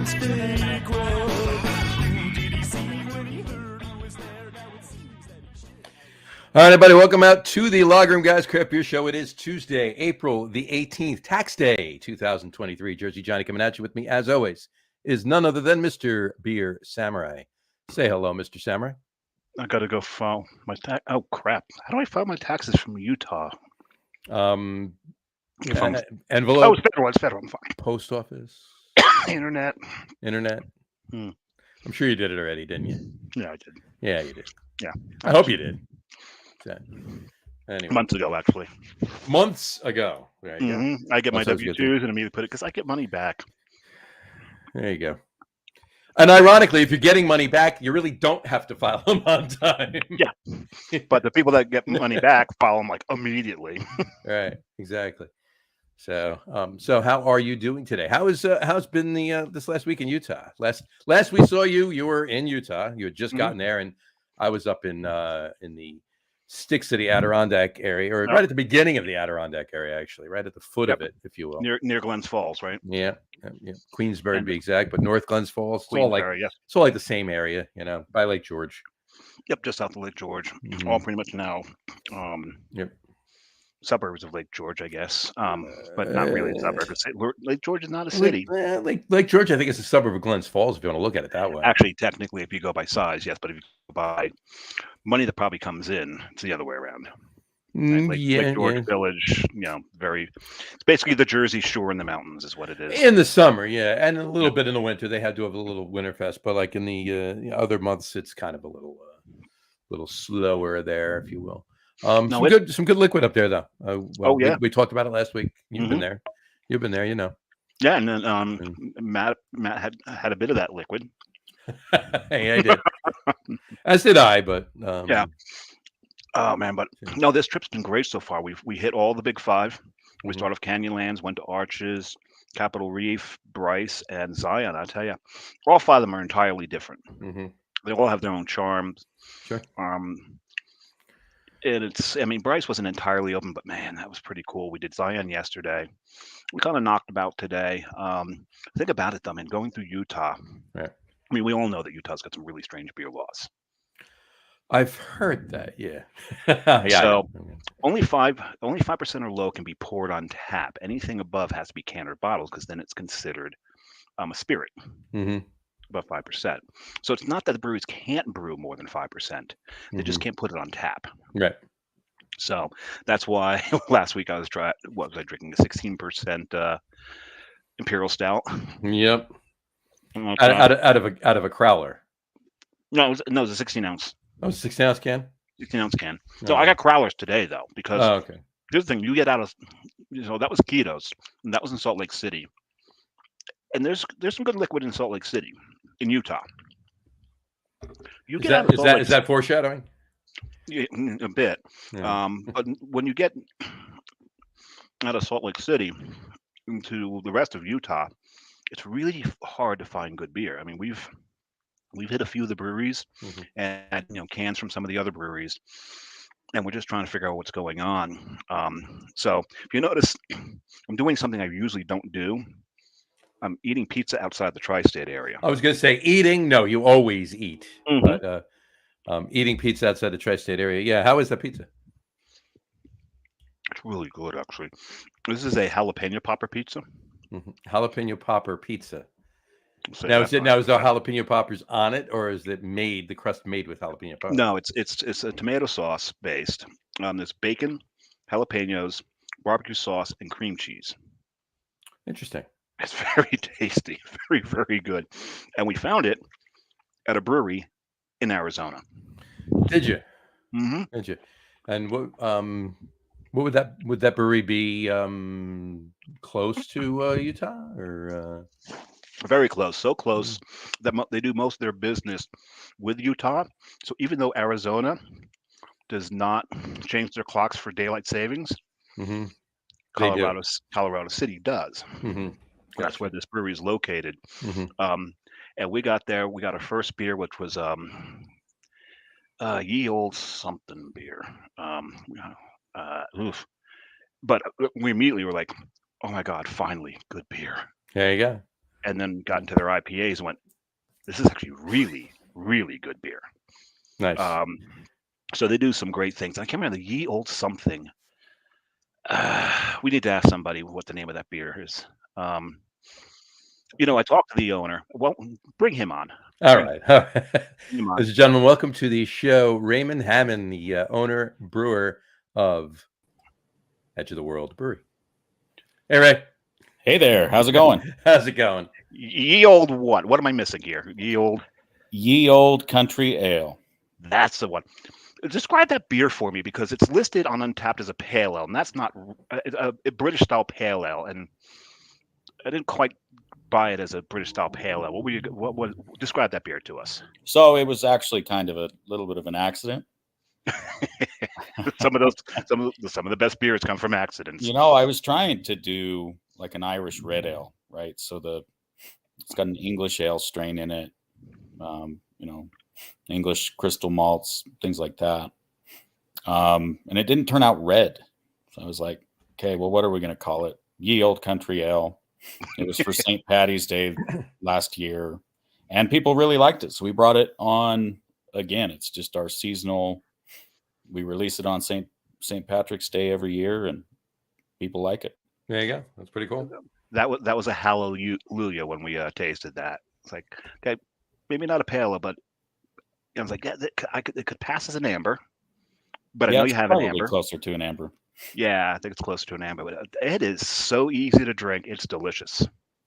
All right, everybody, welcome out to the Log Room Guys Craft Beer Show. It is Tuesday, April the 18th, Tax Day, 2023. Jersey Johnny coming at you with me, as always, is none other than Mr. Beer Samurai. Say hello, Mr. Samurai. I got to go file my tax. Oh, crap. How do I file my taxes from Utah? Envelope. Oh, it's federal. It's federal. I'm fine. Post office. Internet. I'm sure you did it already, didn't you? Yeah, I did. Yeah, you did. Yeah. I hope you did. Anyway. Months ago, actually. Months ago. There you go. I get my W-2s and immediately put it because I get money back. There you go. And ironically, if you're getting money back, you really don't have to file them on time. Yeah. But the people that get money back file them like immediately. Right. Exactly. So how are you doing today? How's been this last week in Utah? Last we saw you, you were in Utah. You had just gotten there, and I was up in the sticks of the Adirondack area, or right at the beginning of the Adirondack area, actually, right at the foot of it, if you will. Near Glens Falls, right? Yeah. Queensbury to be exact, but North Glens Falls. It's all like the same area, by Lake George. Yep, just south of Lake George. All pretty much now. Suburbs of Lake George, I guess, but not really suburbs. Lake George is not a city. Lake George, I think, is a suburb of Glens Falls, if you want to look at it that way. Actually, technically, if you go by size, yes, but if you go by money that probably comes in, it's the other way around. Right? Lake George Village, it's basically the Jersey Shore in the mountains is what it is. In the summer, and a little bit in the winter. They had to have a little winter fest, but like in the other months, it's kind of a little slower there, if you will. Some good liquid up there, though. We talked about it last week. You've been there. You've been there, Yeah, and then Matt had a bit of that liquid. Hey, I did. As did I, but yeah. Oh man, but no, this trip's been great so far. We hit all the big five. We started off Canyonlands, went to Arches, Capitol Reef, Bryce, and Zion. I tell you, all five of them are entirely different. They all have their own charms. Sure. And Bryce wasn't entirely open, but man, that was pretty cool. We did Zion yesterday. We kind of knocked about today. Think about it, though, man. Going through Utah. Right. I mean, we all know that Utah's got some really strange beer laws. I've heard that, yeah. So only 5% or low can be poured on tap. Anything above has to be canned or bottled because then it's considered a spirit. Above 5%. So it's not that the breweries can't brew more than 5%. They just can't put it on tap. Right. So that's why last week I was drinking a 16% Imperial Stout. Yep. Out of a crowler. No, it was a 16 ounce. Oh, 16 ounce can? 16 ounce can. So I got crowlers today though, because okay. Here's the thing, you get out of that was Keto's, and that was in Salt Lake City. And there's some good liquid in Salt Lake City, in Utah. Is that foreshadowing? Yeah, a bit. Yeah. But when you get out of Salt Lake City into the rest of Utah, it's really hard to find good beer. I mean, we've hit a few of the breweries and cans from some of the other breweries, and we're just trying to figure out what's going on. So if you notice, I'm doing something I usually don't do. I'm eating pizza outside the tri-state area. I was going to say eating. No, you always eat. But eating pizza outside the tri-state area. Yeah, how is that pizza? It's really good, actually. This is a jalapeno popper pizza. Jalapeno popper pizza. Now is there jalapeno poppers on it, or is it the crust made with jalapeno poppers? No, it's a tomato sauce based. There's bacon, jalapenos, barbecue sauce, and cream cheese. Interesting. It's very tasty, very, very good. And we found it at a brewery in Arizona. Did you? Did you? And what would that brewery be? Close to Utah, or very close? So close that they do most of their business with Utah. So even though Arizona does not change their clocks for daylight savings, Colorado City does. That's where this brewery is located. And we got there. We got our first beer, which was ye old something beer. But we immediately were like, "Oh my God, finally good beer!" There you go. and then got into their IPAs and went, this is actually really, really good beer. Nice. So they do some great things. I can't remember the Ye Old something. We need to ask somebody what the name of that beer is. I talked to the owner. Well, bring him on. All Bring right. him on. Ladies and gentlemen, welcome to the show. Raymond Hammon, the owner, brewer of Edge of the World Brewery. Hey, Ray. Hey there. How's it going? How's it going? Ye Old what? What am I missing here? Ye Old Country Ale. That's the one. Describe that beer for me, because it's listed on Untapped as a pale ale, and that's not a British style pale ale, and I didn't quite buy it as a British style pale ale. What describe that beer to us? So it was actually kind of a little bit of an accident. some of the best beers come from accidents. I was trying to do like an Irish red ale, right? So it's got an English ale strain in it, English crystal malts, things like that. And it didn't turn out red. So I was like, okay, well, what are we going to call it? Ye Old Country Ale. It was for St. Patty's Day last year, and people really liked it. So we brought it on again. It's just our seasonal. We release it on St. Patrick's Day every year, and people like it. There you go. That's pretty cool. That was a hallelujah when we tasted that. It's like, okay, maybe not a pale ale, but I was like, yeah, it could pass as an amber. But I know you have an amber. Closer to an amber. Yeah, I think it's closer to an amber. But it is so easy to drink. It's delicious.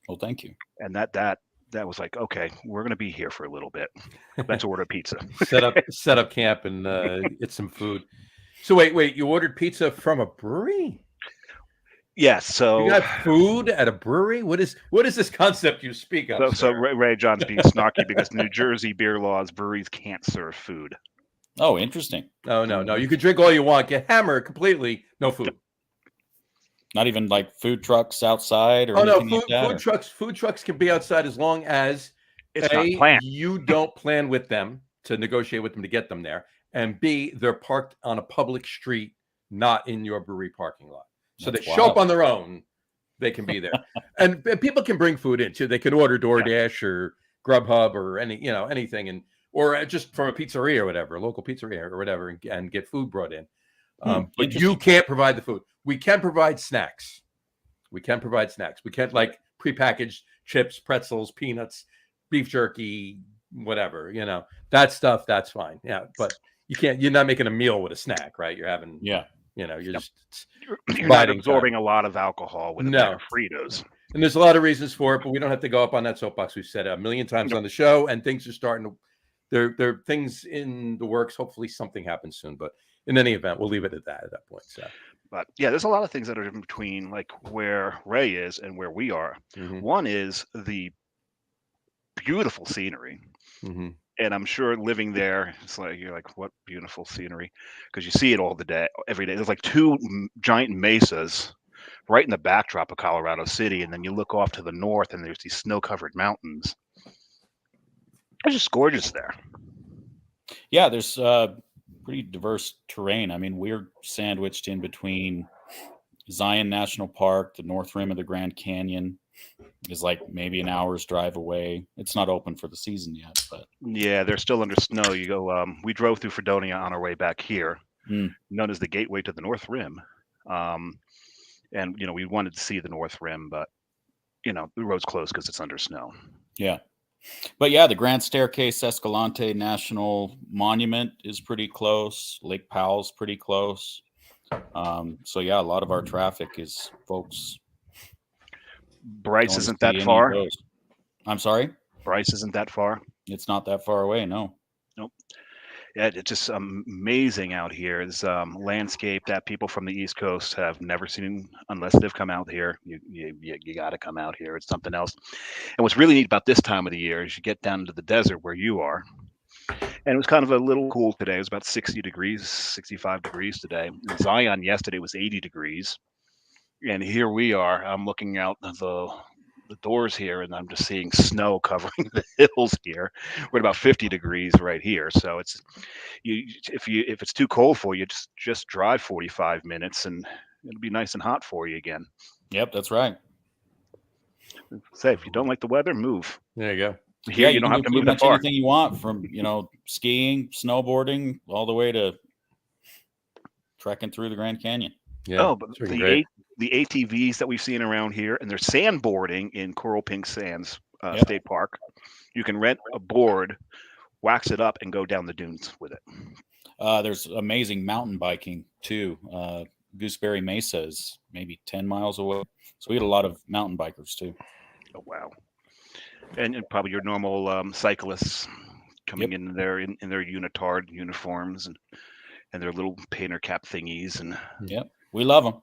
Well, thank you. And that was like, okay, we're gonna be here for a little bit. Let's order pizza. set up camp and get some food. So wait, you ordered pizza from a brewery? Yes. So you got food at a brewery? What is this concept you speak of? So Ray John's being snarky because New Jersey beer laws, breweries can't serve food. Oh, interesting. No. You can drink all you want, get hammered completely, no food. Not even like food trucks outside or anything like that? Food trucks can be outside as long as it's not planned. You don't plan with them to negotiate with them to get them there, and B, they're parked on a public street, not in your brewery parking lot. So they show up on their own. They can be there, and people can bring food in too. They can order DoorDash or Grubhub or anything, or just from a pizzeria or whatever, a local pizzeria or whatever, and get food brought in. But you can't provide the food. We can provide snacks. We can't like prepackaged chips, pretzels, peanuts, beef jerky, whatever, that stuff. That's fine. Yeah. But you're not making a meal with a snack, right? You're having, you're not absorbing a lot of alcohol with a bag of Fritos. And there's a lot of reasons for it, but we don't have to go up on that soapbox. We've said it a million times on the show, and things are starting to, there are things in the works. Hopefully something happens soon, but in any event, we'll leave it at that point. So, but yeah, there's a lot of things that are in between, like where Ray is and where we are. Mm-hmm. One is the beautiful scenery. Mm-hmm. And I'm sure living there, it's like, you're like, what beautiful scenery, because you see it every day. There's like two giant mesas right in the backdrop of Colorado City, and then you look off to the north, and there's these snow-covered mountains. It's just gorgeous there. Yeah, there's pretty diverse terrain. I mean, we're sandwiched in between Zion National Park, the north rim of the Grand Canyon is like maybe an hour's drive away. It's not open for the season yet, but yeah, they're still under snow. You go, we drove through Fredonia on our way back here, known as the gateway to the North Rim. And, we wanted to see the North Rim, but, the road's closed because it's under snow. Yeah. But yeah, the Grand Staircase Escalante National Monument is pretty close. Lake Powell's pretty close. So yeah, a lot of our traffic is folks. Bryce isn't that far. I'm sorry? Bryce isn't that far. It's not that far away, no. Nope. Yeah, it's just amazing out here. It's landscape that people from the East Coast have never seen unless they've come out here. You got to come out here. It's something else. And what's really neat about this time of the year is you get down to the desert where you are. And it was kind of a little cool today. It was about 60 degrees, 65 degrees today. In Zion yesterday was 80 degrees. And here we are. I'm looking out the doors here, and I'm just seeing snow covering the hills here. We're at about 50 degrees right here. So it's if it's too cold for you, just drive 45 minutes, and it'll be nice and hot for you again. Yep, that's right. Say, if you don't like the weather, move. There you go. Here, you can don't have do to pretty move that much far. anything you want, from skiing, snowboarding, all the way to trekking through the Grand Canyon. Yeah. Oh, but it's freaking great. the ATVs that we've seen around here, and there's sandboarding in Coral Pink Sands Yep. State Park. You can rent a board, wax it up, and go down the dunes with it. There's amazing mountain biking too. Gooseberry Mesa is maybe 10 miles away, so we had a lot of mountain bikers too. Oh, wow. And probably your normal cyclists coming in there in their unitard uniforms and their little painter cap thingies. And Yep, we love them.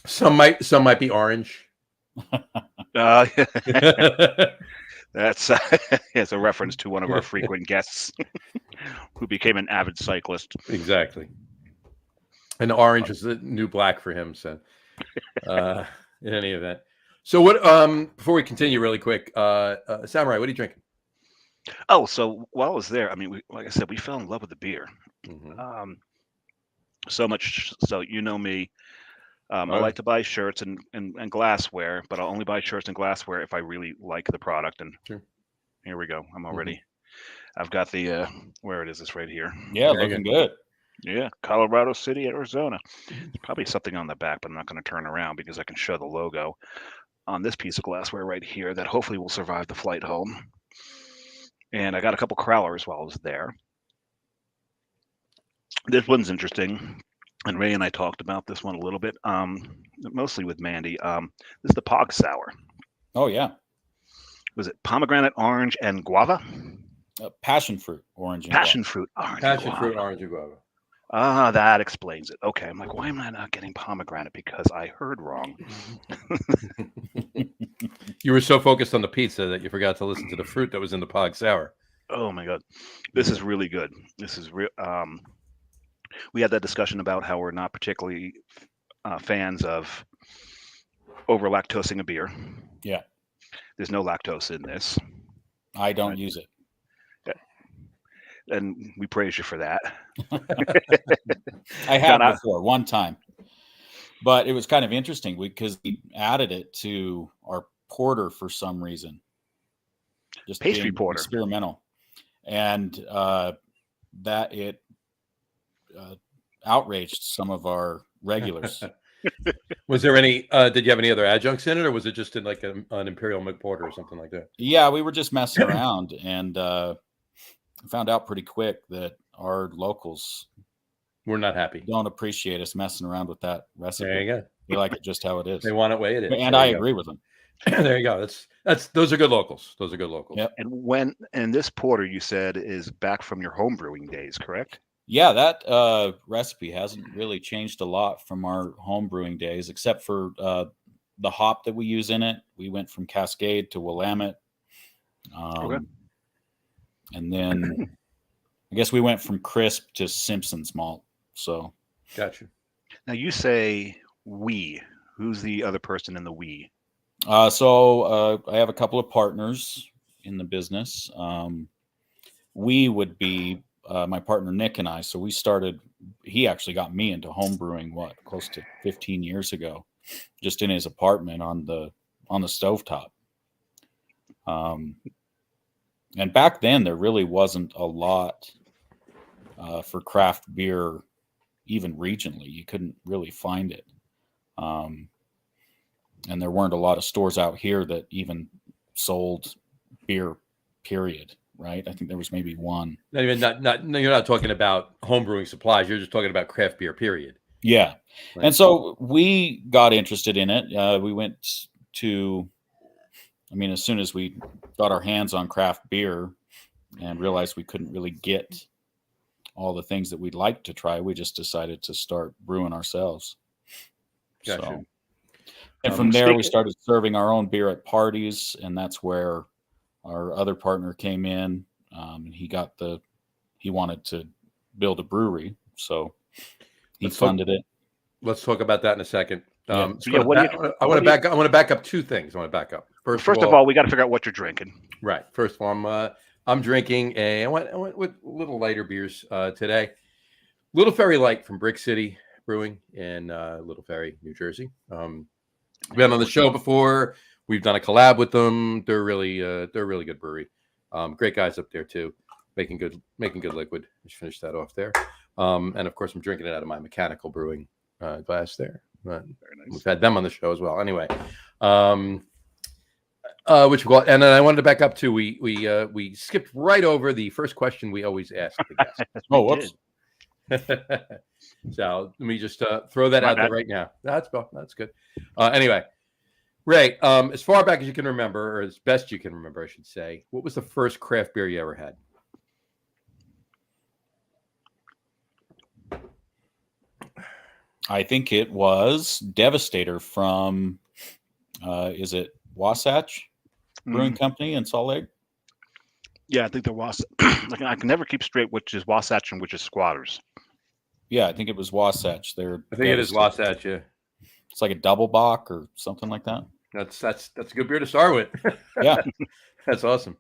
Some might be orange. that's it's a reference to one of our frequent guests who became an avid cyclist. Exactly. And the orange is the new black for him. So, in any event. So what? Before we continue, really quick, Samurai, what are you drinking? Oh, so while I was there, I mean, like I said, we fell in love with the beer. Mm-hmm. So much so, you know me. I like to buy shirts and glassware, but I'll only buy shirts and glassware if I really like the product. And Sure. Here we go. I'm already. I've got the where it is. This right here. Yeah, looking good. Yeah, Colorado City, Arizona. There's probably something on the back, but I'm not going to turn around because I can show the logo on this piece of glassware right here that hopefully will survive the flight home. And I got a couple crowlers while I was there. This one's interesting, and Ray and I talked about this one a little bit, mostly with Mandy. This is the Pog Sour. Oh yeah. Was it pomegranate, orange, and guava? Passion fruit, orange, and Passion guava. fruit, orange, Passion and fruit, guava. orange, and guava. Ah, that explains it. Okay, I'm like, why am I not getting pomegranate? Because I heard wrong. You were so focused on the pizza that you forgot to listen to the fruit that was in the Pog Sour. Oh my God, this is really good. This is real. We had that discussion about how we're not particularly fans of over lactosing a beer. Yeah, there's no lactose in this. I don't use it. And we praise you for that. I have before, one time. But it was kind of interesting because we added it to our porter for some reason. Just pastry porter. Experimental. And that it outraged some of our regulars. Was there any, did you have any other adjuncts in it, or was it just in like an Imperial Milk Porter or something like that? Yeah, we were just messing around and found out pretty quick that our locals were not happy. Don't appreciate us messing around with that recipe. There you go. They like it just how it is. They want it the way it is. And I agree with them. There you go. Those are good locals. Those are good locals. Yep. And this porter you said is back from your home brewing days, correct? Yeah, that recipe hasn't really changed a lot from our home brewing days, except for the hop that we use in it. We went from Cascade to Willamette. Okay. And then I guess we went from crisp to Simpson's malt. So, gotcha. Now you say we. Who's the other person in the we? So I have a couple of partners in the business. We would be my partner Nick and I. So we started. He actually got me into home brewing close to 15 years ago, just in his apartment on the stovetop. And back then there really wasn't a lot for craft beer. Even regionally, you couldn't really find it. And there weren't a lot of stores out here that even sold beer, period. Right? I think there was maybe one. No, you're not talking about home brewing supplies. You're just talking about craft beer, period. Yeah. Right. And so we got interested in it. We went to, as soon as we got our hands on craft beer and realized we couldn't really get all the things that we'd like to try, we just decided to start brewing ourselves. Gotcha. So, and from there, we started serving our own beer at parties, and that's where our other partner came in. He wanted to build a brewery, so he funded it. Let's talk about that in a second. I want to back up two things. I want to back up. First of all, we got to figure out what you're drinking. Right. First of all, I'm drinking I went with little lighter beers today. Little Ferry Light from Brick City Brewing in Little Ferry, New Jersey. Been on the show before. we've done a collab with them. They're really good brewery. Great guys up there too, making good liquid. Just finish that off there. And of course, I'm drinking it out of my mechanical brewing glass there. Very nice. We've had them on the show as well. Anyway, which and then I wanted to back up to we skipped right over the first question we always ask the guests. Oh, whoops. So let me just throw that out there right now. That's good. Anyway, Ray, as far back as you can remember, or as best you can remember, I should say, what was the first craft beer you ever had? I think it was Devastator from, is it Wasatch Brewing Company in Salt Lake? Yeah, I think there was. I can never keep straight which is Wasatch and which is Squatters. Yeah, I think it was Wasatch. I think it is Wasatch. Yeah, it's like a double bock or something like that. That's a good beer to start with. Yeah, that's awesome.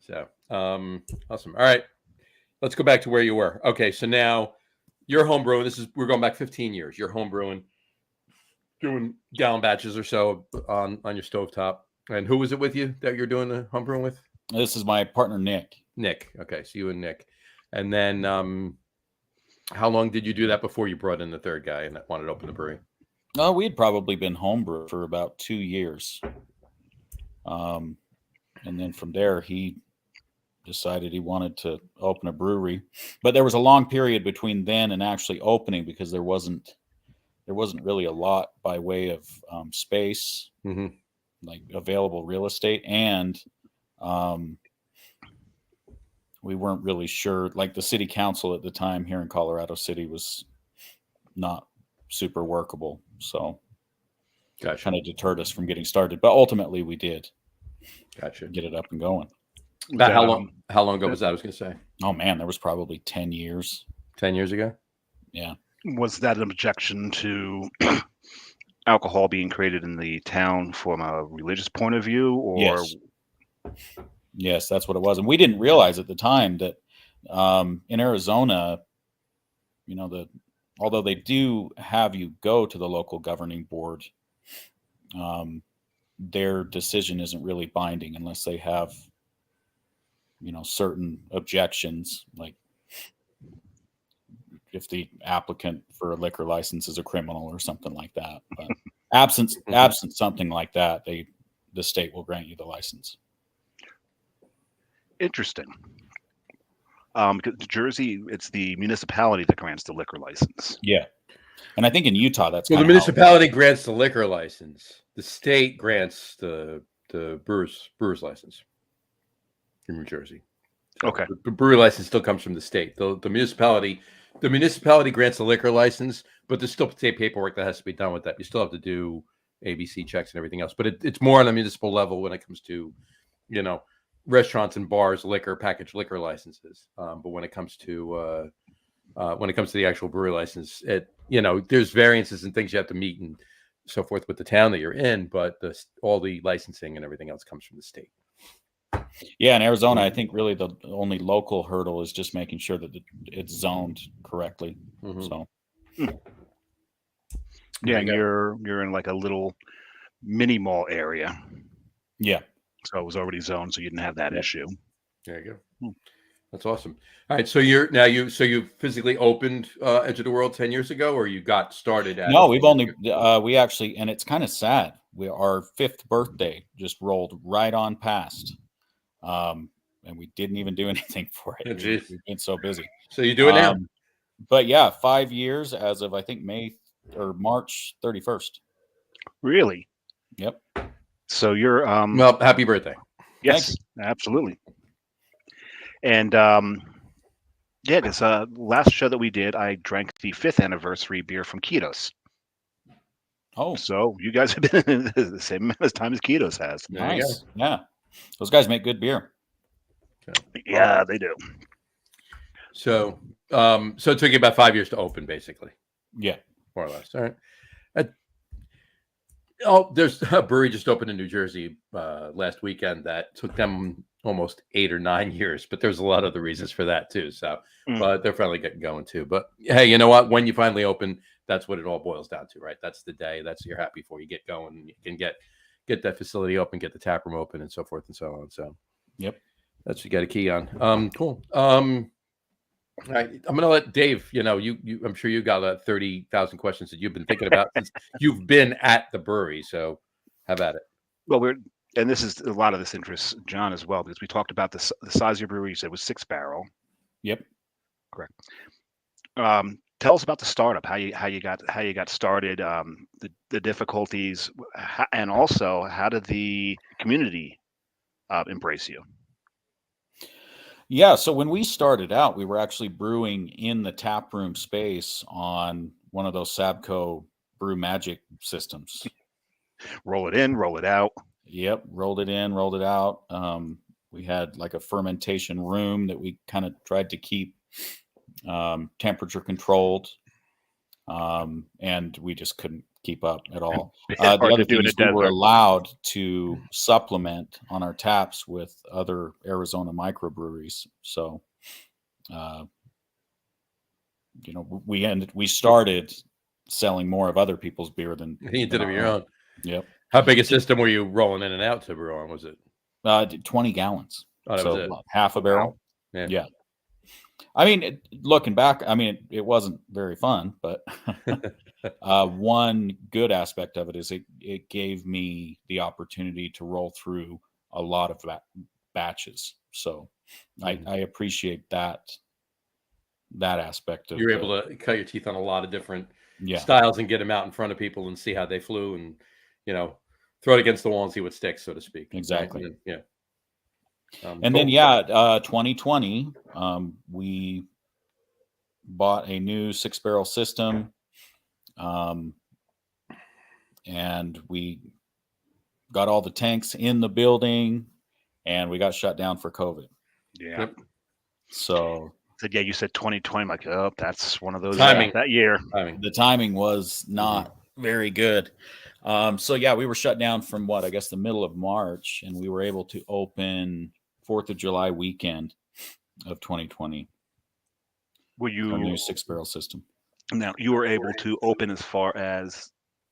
So awesome. All right, let's go back to where you were. Okay, so now you're home brewing. We're going back 15 years. You're home brewing, doing gallon batches or so on your stovetop. And who was it with you that you're doing the home brewing with? This is my partner, Nick. Nick. Okay, so you and Nick. And then how long did you do that before you brought in the third guy and wanted to open the brewery? Oh, we'd probably been homebrew for about 2 years. And then from there, he decided he wanted to open a brewery. But there was a long period between then and actually opening because there wasn't really a lot by way of space, like available real estate, and we weren't really sure. Like the city council at the time here in Colorado City was not super workable, so kind of deterred us from getting started. But ultimately, we did. Get it up and going. About how long ago was that? I was going to say. Oh man, there was probably 10 years. 10 years ago. Yeah. Was that an objection to alcohol being created in the town from a religious point of view, or? Yes, that's what it was. And we didn't realize at the time that in Arizona, although they do have you go to the local governing board, their decision isn't really binding unless they have, certain objections, like if the applicant for a liquor license is a criminal or something like that. But absent something like that, the state will grant you the license. Interesting. Because Jersey, it's the municipality that grants the liquor license. Yeah. And I think in Utah, that's the municipality grants the liquor license. The state grants the brewer's license in New Jersey. So okay. The brewery license still comes from the state. The municipality grants the liquor license, but there's still state paperwork that has to be done with that. You still have to do ABC checks and everything else. But it's more on a municipal level when it comes to, restaurants and bars, packaged liquor licenses. But when it comes to the actual brewery license, there's variances and things you have to meet and so forth with the town that you're in, but all the licensing and everything else comes from the state. Yeah, in Arizona, I think really the only local hurdle is just making sure that it's zoned correctly. So, yeah, and you're in like a little mini mall area. Yeah. So it was already zoned, so you didn't have that issue. There you go. That's awesome. All right, so you physically opened Edge of the World 10 years ago, or you got started at? No, we actually, and it's kind of sad. Our 5th birthday just rolled right on past, and we didn't even do anything for it. We've been so busy. So you do it now. But yeah, 5 years as of I think March 31st. Really? Yep. So you're well, happy birthday. Yes, absolutely. And this last show that we did, I drank the 5th anniversary beer from Kitos. Oh, so you guys have been the same amount of time as Kitos has. Nice. Yeah, those guys make good beer. Okay. Yeah, they do. So, it took you about 5 years to open, basically. Yeah, more or less. All right. There's a brewery just opened in New Jersey last weekend that took them almost 8 or 9 years, but there's a lot of other reasons for that too. So, but they're finally getting going too. But hey, you know what? When you finally open, that's what it all boils down to, right? That's the day. That's you're happy for. You get going. You can get get that facility open, get the tap room open, and so forth and so on. So, Yep. that's what you got a key on. Cool. All right, I'm gonna let Dave. I'm sure you got 30,000 questions that you've been thinking about since you've been at the brewery. So, have at it. Well, and this is a lot of this interests John as well, because we talked about the size of your brewery. You said was 6 barrel. Yep. Correct. Tell us about the startup, how you got started, the difficulties, and also how did the community embrace you? Yeah. So when we started out, we were actually brewing in the tap room space on one of those Sabco Brew Magic systems. Roll it in, roll it out. Yep. Rolled it in, rolled it out. We had like a fermentation room that we kind of tried to keep temperature controlled. And we just couldn't keep up at all. The other thing is we were allowed to supplement on our taps with other Arizona microbreweries. So, we started selling more of other people's beer than you did it your own. Yep. How big a system were you rolling in and out to brew on? Was it 20 gallons? Oh, that so was it. Half a barrel. Wow. Yeah. I mean, looking back, it wasn't very fun, but one good aspect of it is it gave me the opportunity to roll through a lot of batches. So I appreciate that aspect of You're able to cut your teeth on a lot of different yeah. styles and get them out in front of people and see how they flew and, throw it against the wall and see what sticks, so to speak. Exactly. Right? Yeah. And cool. then, 2020, we bought a new 6-barrel system. And we got all the tanks in the building and we got shut down for COVID. Yeah. Yep. So you said 2020. I'm like, oh, that's one of those timing that year. The timing was not very good. We were shut down from I guess the middle of March, and we were able to open 4th of July weekend of 2020. Were you our new 6-barrel system? Now you were able to open as far as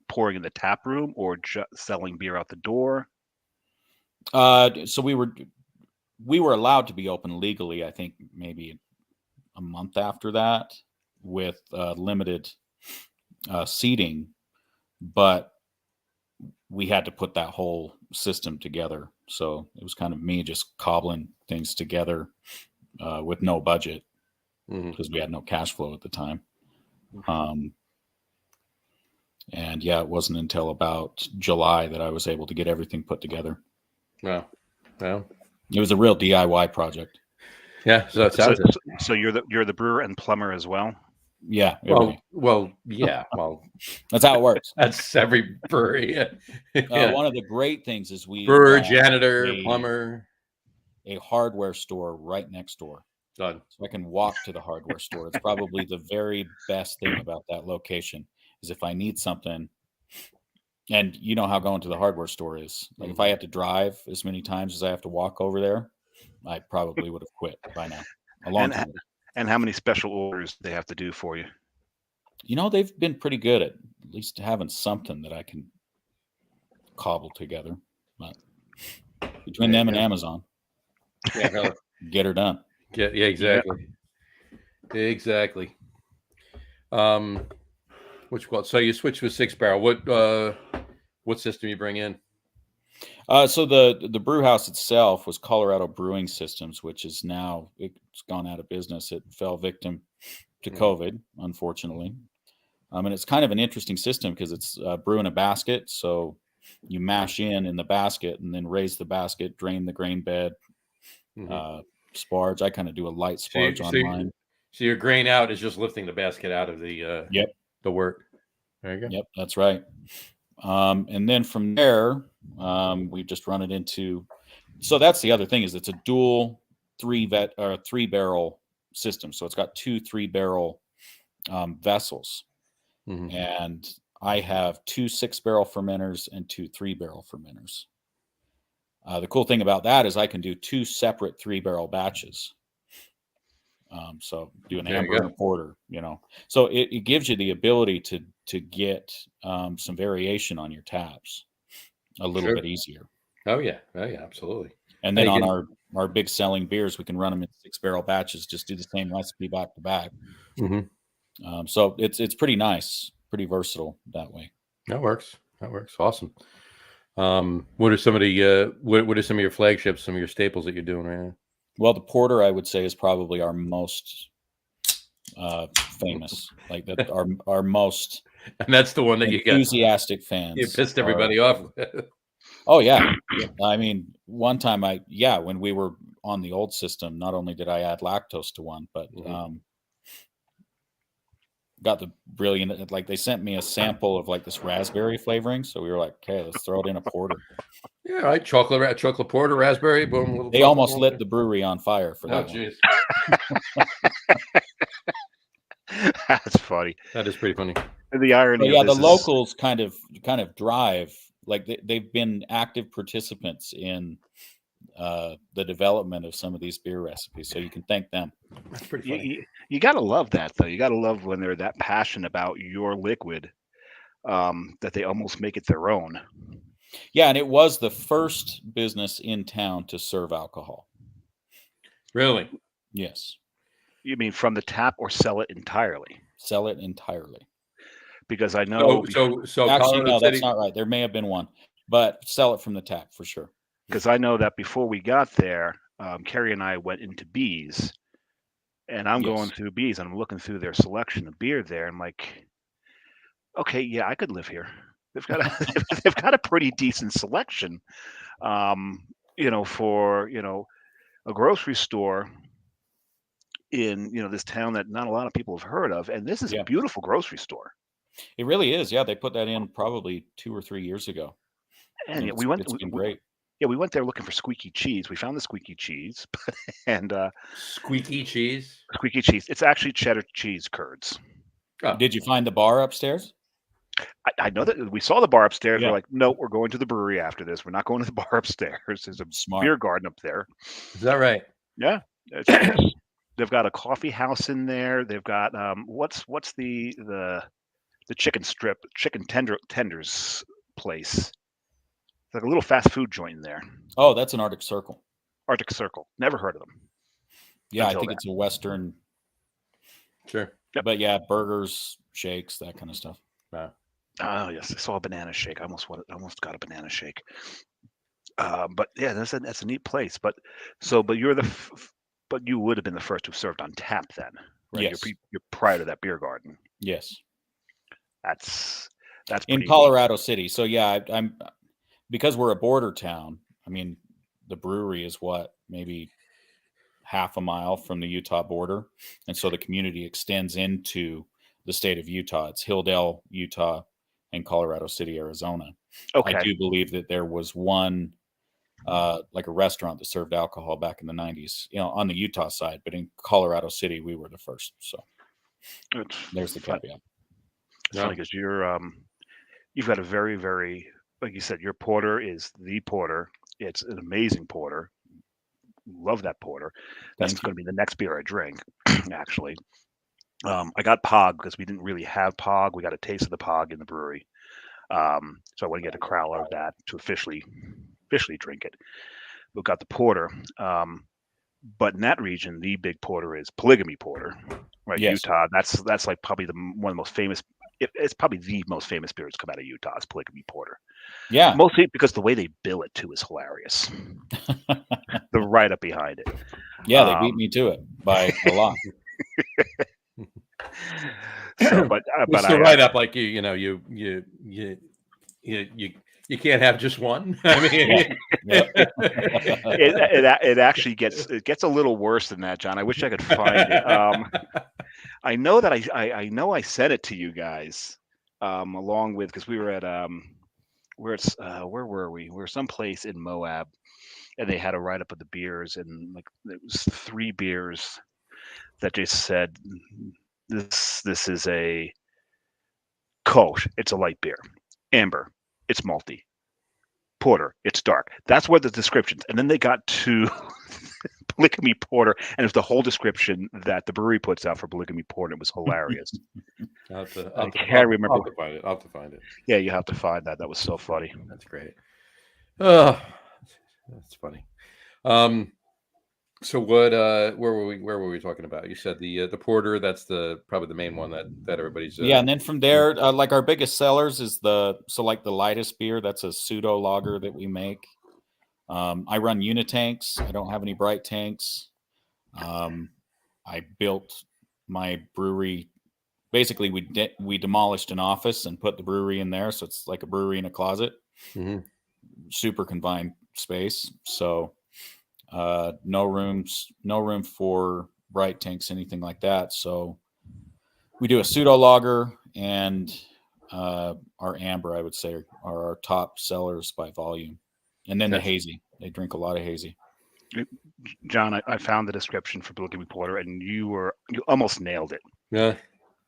pouring in the tap room or just selling beer out the door? So we were allowed to be open legally, I think maybe a month after that, with limited seating, but we had to put that whole system together. So it was kind of me just cobbling things together with no budget because we had no cash flow at the time. And it wasn't until about July that I was able to get everything put together. Wow. Well, it was a real DIY project. Yeah. So it sounds so you're the brewer and plumber as well? Yeah. Well, yeah. Well, that's how it works. That's every brewery. One of the great things is we brewer, janitor, plumber, a hardware store right next door. Done. So I can walk to the hardware store. It's probably the very best thing about that location is if I need something, and you know how going to the hardware store is. Like if I had to drive as many times as I have to walk over there, I probably would have quit by now. A long time ago. And how many special orders they have to do for you? They've been pretty good at least having something that I can cobble together. But between them and Amazon, get her done. Yeah, exactly. Yeah. Exactly. So you switched to a 6-barrel. What system you bring in? So the brew house itself was Colorado Brewing Systems, which is now it's gone out of business. It fell victim to COVID, unfortunately. And it's kind of an interesting system because it's brew in a basket. So you mash in the basket and then raise the basket, drain the grain bed, sparge. I kind of do a light sparge on mine. So your grain out is just lifting the basket out of the the wort. There you go. Yep, that's right. And then from there, we just run it into. So that's the other thing is it's a dual 3-barrel system. So it's got 2 3-barrel vessels, and I have 2 6-barrel fermenters and 2 3-barrel fermenters. The cool thing about that is I can do 2 separate 3-barrel batches. So do an amber and a porter, So it gives you the ability to get some variation on your taps. a little Sure. bit easier. Oh yeah, absolutely. And then on our big selling beers, we can run them in 6-barrel batches. Just do the same recipe back to back. Mm-hmm. So it's pretty nice, pretty versatile that way. That works. Awesome. What are some of the what are some of your flagships, some of your staples that you're doing right now? Well, the porter, I would say, is probably our most famous, like that. Our most, and that's the one that enthusiastic fans. You pissed everybody off. Oh yeah, I mean, one time when we were on the old system, not only did I add lactose to one, but got the brilliant, like they sent me a sample of like this raspberry flavoring, so we were like, okay, let's throw it in a porter. Yeah, right. Chocolate porter, raspberry, boom. They almost lit the brewery on fire for that. Oh, jeez. That's funny. That is pretty funny. And the irony. But yeah, the locals kind of drive, like they've been active participants in the development of some of these beer recipes, so you can thank them. That's pretty funny. You gotta love that, though. You gotta love when they're that passionate about your liquid, that they almost make it their own. Yeah, and it was the first business in town to serve alcohol. Really? Yes. You mean from the tap or sell it entirely? Sell it entirely. Because I know. So actually, no, that's not right. There may have been one, but sell it from the tap for sure. Because I know that before we got there, Carrie and I went into Bees, and I'm going through Bees, and I'm looking through their selection of beer there. I'm like, okay, yeah, I could live here. They've got a pretty decent selection, for a grocery store in this town that not a lot of people have heard of, and this is a beautiful grocery store. It really is. Yeah, they put that in probably 2 or 3 years ago, and we went. It's been great. Yeah, we went there looking for squeaky cheese. We found the squeaky cheese, and squeaky cheese. Squeaky cheese. It's actually cheddar cheese curds. Oh. Did you find the bar upstairs? I know that we saw the bar upstairs. Yeah. We're like, no, we're going to the brewery after this. We're not going to the bar upstairs. There's a beer garden up there. Is that right? Yeah. They've got a coffee house in there. They've got what's the chicken tenders place. It's like a little fast food joint in there. Oh, that's an Arctic Circle. Arctic Circle. Never heard of them. Yeah, I think it's a Western. Sure. Yep. But yeah, burgers, shakes, that kind of stuff. Wow. Oh yes, I saw a banana shake. I almost got a banana shake. But yeah, that's a neat place. But you're but you would have been the first who served on tap then, right? Yes. You're prior to that beer garden. Yes. That's in Colorado City. So yeah, I'm because we're a border town. I mean, the brewery is maybe half a mile from the Utah border, and so the community extends into the state of Utah. It's Hilldale, Utah, and Colorado City, Arizona. Okay. I do believe that there was one, like a restaurant that served alcohol back in the 90s, on the Utah side, but in Colorado City, we were the first. So there's the caveat. It's funny because you've got a very, very, like you said, your porter is the porter. It's an amazing porter. Love that porter. That's going to be the next beer I drink, actually. I got Pog because we didn't really have Pog. We got a taste of the Pog in the brewery. So I want to get a crowler of that to officially drink it. We've got the porter. But in that region, the big porter is Polygamy Porter, right? Yes. Utah. That's like probably one of the most famous. It's probably the most famous beer that's come out of Utah is Polygamy Porter. Yeah. Mostly because the way they bill it too is hilarious. The write-up behind it. Yeah, they beat me to it by a lot. So, but the write-up, like you can't have just one. I mean, it actually gets a little worse than that, John. I wish I could find it. I know that I sent it to you guys, along with, because we were at where were we? We were someplace in Moab, and they had a write up of the beers, and like it was 3 beers that just said this is a Kolsch, it's a light beer. Amber, it's malty. Porter, it's dark. That's what the descriptions. And then they got to Polygamy Porter, and it was the whole description that the brewery puts out for Polygamy Porter. It was hilarious. I can't remember. I'll have to find it. Yeah, you have to find that. That was so funny. That's great. Oh, that's funny. So what? Where were we talking about? You said the porter. That's probably the main one that everybody's. Yeah, and then from there, like our biggest sellers is like the lightest beer. That's a pseudo lager that we make. I run unitanks. I don't have any bright tanks. I built my brewery. Basically, we demolished an office and put the brewery in there, so it's like a brewery in a closet. Mm-hmm. Super confined space. So no room for bright tanks, anything like that. So we do a pseudo lager, and our amber, I would say, are our top sellers by volume. And then the hazy. They drink a lot of hazy. John, I found the description for Blue Gimme Porter, and you almost nailed it. Yeah.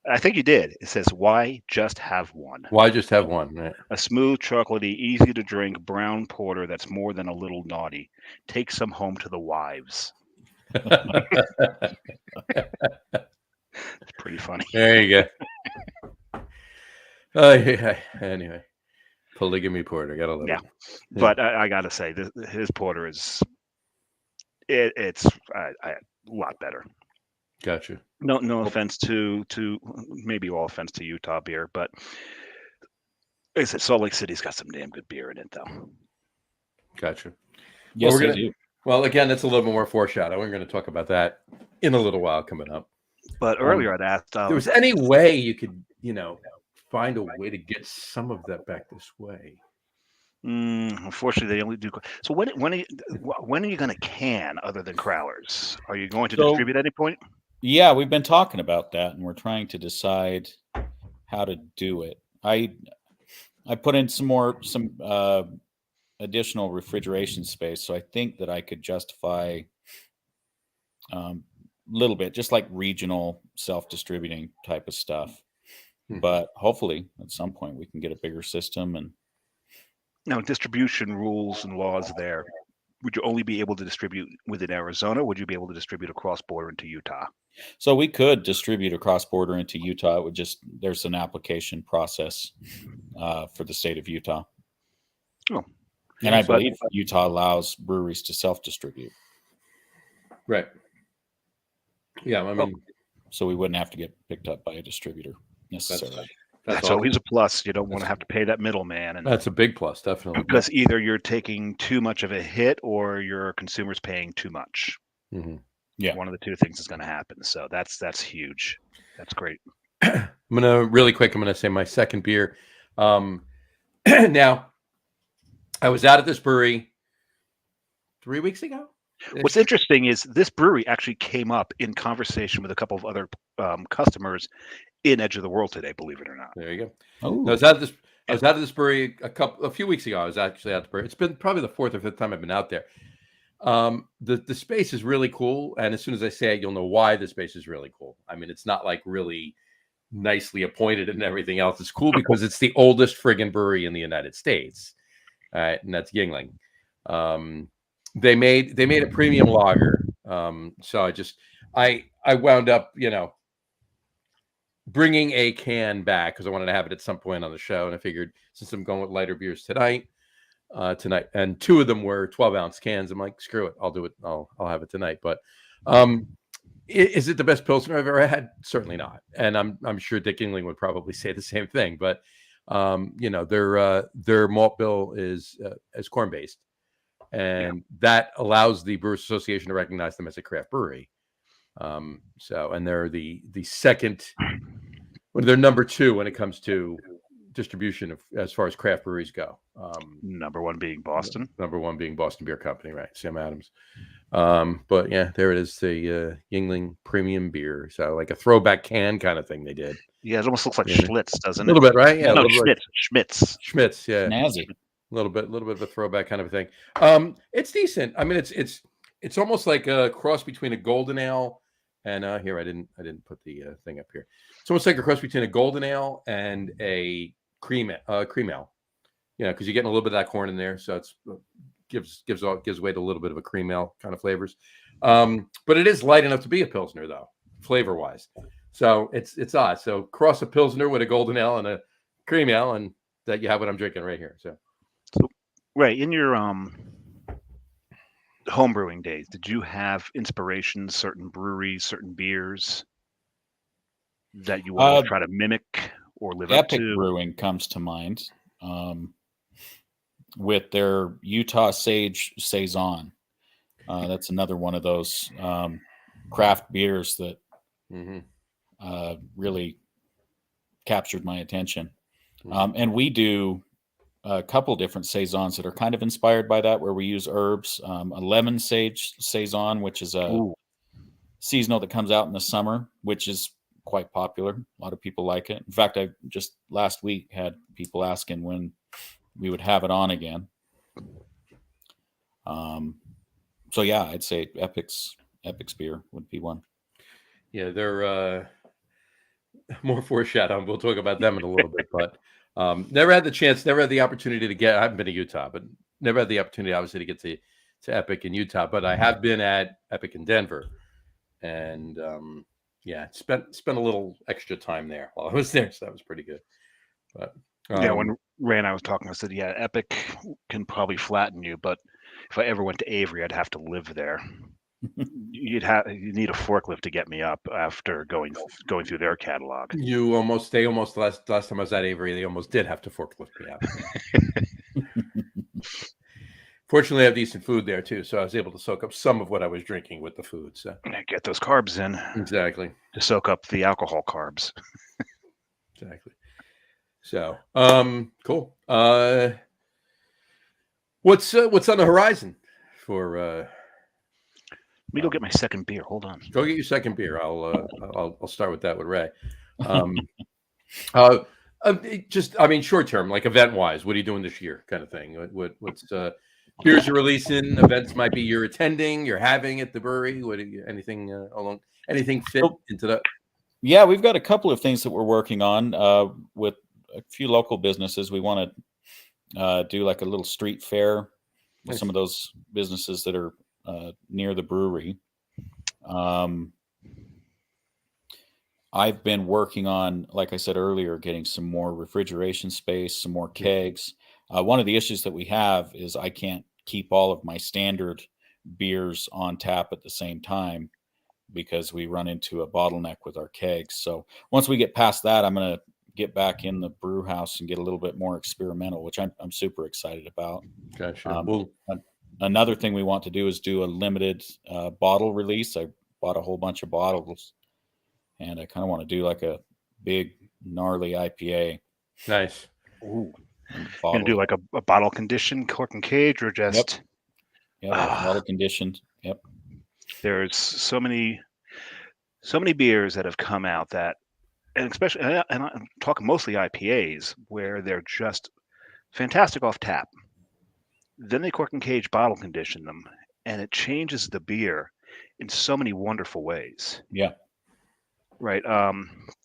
I think you did. It says, "Why just have one?" Why just have one? Right. A smooth, chocolatey, easy to drink brown porter that's more than a little naughty. Take some home to the wives. It's pretty funny. There you go. Yeah. Anyway, polygamy porter. Got a little. Yeah, but I gotta say, his porter is it's a lot better. Gotcha. No offense to maybe all offense to Utah beer, but like I said, Salt Lake City's got some damn good beer in it, though. Gotcha. Yes, well, they do. Well, again, that's a little bit more foreshadow. We're going to talk about that in a little while coming up. But earlier I'd asked, there was any way you could, find a way to get some of that back this way. Unfortunately, they only do. So when are you going to can other than Crowlers? Are you going to distribute at any point? Yeah, we've been talking about that, and we're trying to decide how to do it. I put in some additional refrigeration space, so I think that I could justify a little bit, just like regional self-distributing type of stuff. But hopefully, at some point, we can get a bigger system. And now, distribution rules and laws there. Would you only be able to distribute within Arizona? Or would you be able to distribute across border into Utah? So we could distribute across border into Utah. It would there's an application process for the state of Utah. Oh, and I believe Utah allows breweries to self-distribute. Right. Yeah, I mean, so we wouldn't have to get picked up by a distributor necessarily. That's always a plus. You don't want to have to pay that middleman. And that's a big plus, definitely. Because either you're taking too much of a hit or your consumer's paying too much. Mm-hmm. Yeah, one of the two things is going to happen. So that's huge. That's great. I'm gonna say my second beer. Now, I was out at this brewery 3 weeks ago. What's interesting is this brewery actually came up in conversation with a couple of other customers in Edge of the World today, believe it or not. There you go. Oh. I was out of this brewery a few weeks ago. I was actually at the brewery. It's been probably the fourth or fifth time I've been out there. The space is really cool, and as soon as I say it, you'll know why the space is really cool. I mean, it's not like really nicely appointed and everything else. It's cool because it's the oldest friggin' brewery in the United States. All right, and that's Yuengling. They made a premium lager. So I wound up, bringing a can back because I wanted to have it at some point on the show, and I figured since I'm going with lighter beers tonight, and two of them were 12-ounce cans, I'm like, screw it, I'll do it. I'll have it tonight. But is it the best Pilsner I've ever had? Certainly not. And I'm sure Dick Yuengling would probably say the same thing. But their malt bill is corn based, and that allows the Brewers Association to recognize them as a craft brewery. And they're the second, they're number 2 when it comes to distribution as far as craft breweries go. Number 1 being Boston. Number 1 being Boston Beer Company, right? Sam Adams. But yeah, there it is, the Yuengling premium beer. So like a throwback can kind of thing they did. Yeah, it almost looks like Schlitz, doesn't it? A little bit, right? Yeah, Schmitz. Yeah, snazzy. A little bit of a throwback kind of a thing. It's decent. I mean, it's almost like a cross between a golden ale and here I didn't put the thing up here. It's almost like a cross between a golden ale and a cream ale. Because you're getting a little bit of that corn in there, so it's gives way to a little bit of a cream ale kind of flavors. But it is light enough to be a Pilsner though, flavor wise. So it's odd. So cross a Pilsner with a golden ale and a cream ale, and that you have what I'm drinking right here. So Right. In your home brewing days, did you have inspirations, certain breweries, certain beers that you wanted to try to mimic or live up Epic to? Brewing comes to mind with their Utah Sage Saison. That's another one of those craft beers that really captured my attention. And we do a couple different saisons that are kind of inspired by that, where we use herbs. A lemon sage saison, which is a seasonal that comes out in the summer, which is quite popular. A lot of people like it. In fact, I just last week had people asking when we would have it on again. So yeah, I'd say Epic's beer would be one. Yeah, they're more foreshadowing. We'll talk about them in a little bit, but never had the opportunity to get. I haven't been to Utah, but never had the opportunity, obviously, to get to Epic in Utah. But I have been at Epic in Denver, and yeah, spent a little extra time there while I was there, so that was pretty good. But yeah, when Ray and I was talking, I said, yeah, Epic can probably flatten you, but if I ever went to Avery, I'd have to live there. You need a forklift to get me up after going through their catalog. They almost last time I was at Avery, they almost did have to forklift me out. Fortunately, I have decent food there too, so I was able to soak up some of what I was drinking with the food. So get those carbs in. Exactly. To soak up the alcohol carbs. Exactly. So, cool. What's on the horizon for? Let me go get my second beer. Hold on. Go get your second beer. I'll start with that with Ray. Short term, like event wise, what are you doing this year, kind of thing? What's beers you're releasing? Events might be you're attending, you're having at the brewery. Anything fit into that? Yeah, we've got a couple of things that we're working on with a few local businesses. We want to do like a little street fair with some of those businesses that are near the brewery. I've been working on, like I said earlier, getting some more refrigeration space, some more kegs. One of the issues that we have is I can't keep all of my standard beers on tap at the same time because we run into a bottleneck with our kegs. So once we get past that, I'm going to get back in the brew house and get a little bit more experimental, which I'm super excited about. Gotcha. Another thing we want to do is do a limited bottle release. I bought a whole bunch of bottles, and I kind of want to do like a big gnarly IPA. Nice. Ooh. Gonna do like a bottle condition, cork and cage, or just bottle conditioned. Yep. There's so many beers that have come out that, and especially, and I'm talking mostly IPAs, where they're just fantastic off tap. Then they cork and cage bottle condition them, and it changes the beer in so many wonderful ways. Yeah. Right.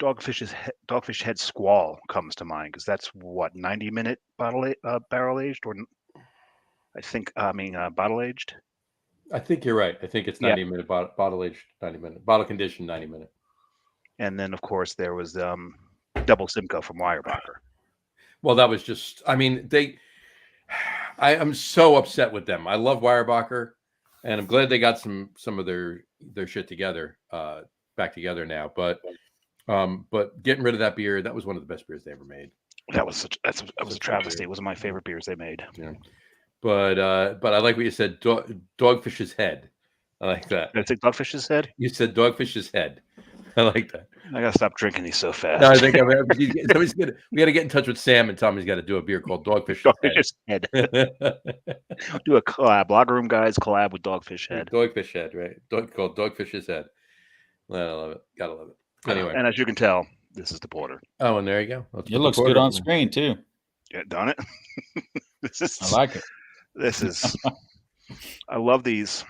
Dogfish Head Squall comes to mind because that's what 90-minute barrel aged, or bottle aged. I think you're right. I think it's 90-minute bottle aged, 90-minute bottle conditioned, 90-minute. And then of course there was Double Simcoe from Weyerbacher. Well, that was just. I mean, I am so upset with them. I love Weyerbacher, and I'm glad they got some of their shit together. Back together now, but getting rid of that beer, that was one of the best beers they ever made. That was a travesty. It was one of my favorite beers they made. Yeah. But I like what you said, Dogfish's Head. I like that. Did I say Dogfish's Head? You said Dogfish's Head. I like that. I gotta stop drinking these so fast. No, I think we got to get in touch with Sam and tell him he's got to do a beer called Dogfish's Head. Do a collab. Locker Room Guys collab with Dogfish Head. Dogfish Head, right? Called Dogfish's Head. I love it. Gotta love it. Anyway, and as you can tell, this is the porter. Oh, and there you go. It looks good on screen too. Yeah, don't it? I like it. This is. I love these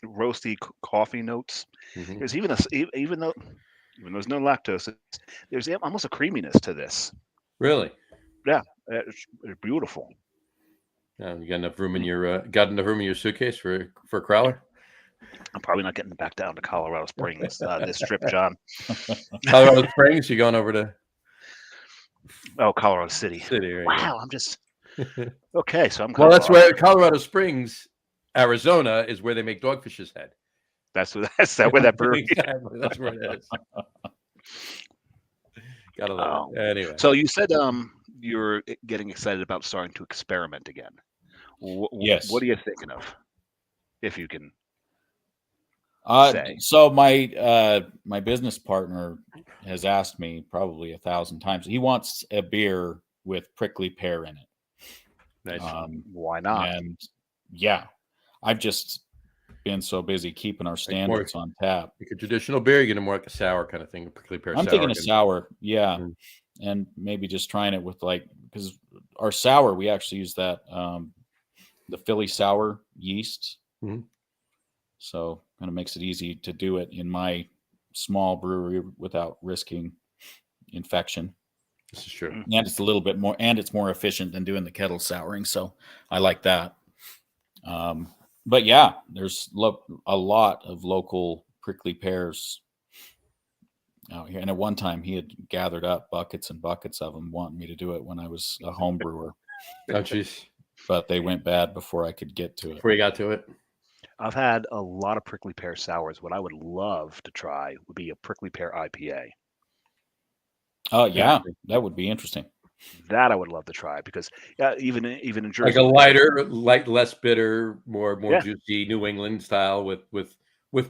roasty coffee notes. Mm-hmm. There's even though there's no lactose, there's almost a creaminess to this. Really? Yeah, it's beautiful. You got enough room in your suitcase for a crowler? I'm probably not getting back down to Colorado Springs this trip, John. Colorado Springs? You going over to? Oh, Colorado City. Right. Wow, I'm just Okay, so I'm Well, kind that's of where Colorado Springs, Arizona, is where they make Dogfish's head. that's where that brewery. Exactly. That's where it is. Gotta love it. Anyway. So you said you're getting excited about starting to experiment again. Yes. What are you thinking of, if you can say? So my business partner has asked me probably 1,000 times. He wants a beer with prickly pear in it. Nice. Why not? And yeah, I've just been so busy keeping our standards on tap. Like a traditional beer, you're gonna more like a sour kind of thing, a prickly pear I'm sour. thinking a sour, yeah. Mm. And maybe just trying it with because our sour, we actually use that the Philly sour yeast. Mhm. So kind of makes it easy to do it in my small brewery without risking infection. This is true. And it's a little bit more, and it's more efficient than doing the kettle souring. So I like that. But yeah, there's a lot of local prickly pears out here. And at one time he had gathered up buckets and buckets of them, wanting me to do it when I was a home brewer. Oh, jeez. But they went bad before I could get to it. Before you got to it. I've had a lot of prickly pear sours. What I would love to try would be a prickly pear IPA. Oh yeah, that would be interesting. That I would love to try because even in Jersey, Like a lighter, less bitter, more Yeah. juicy New England style with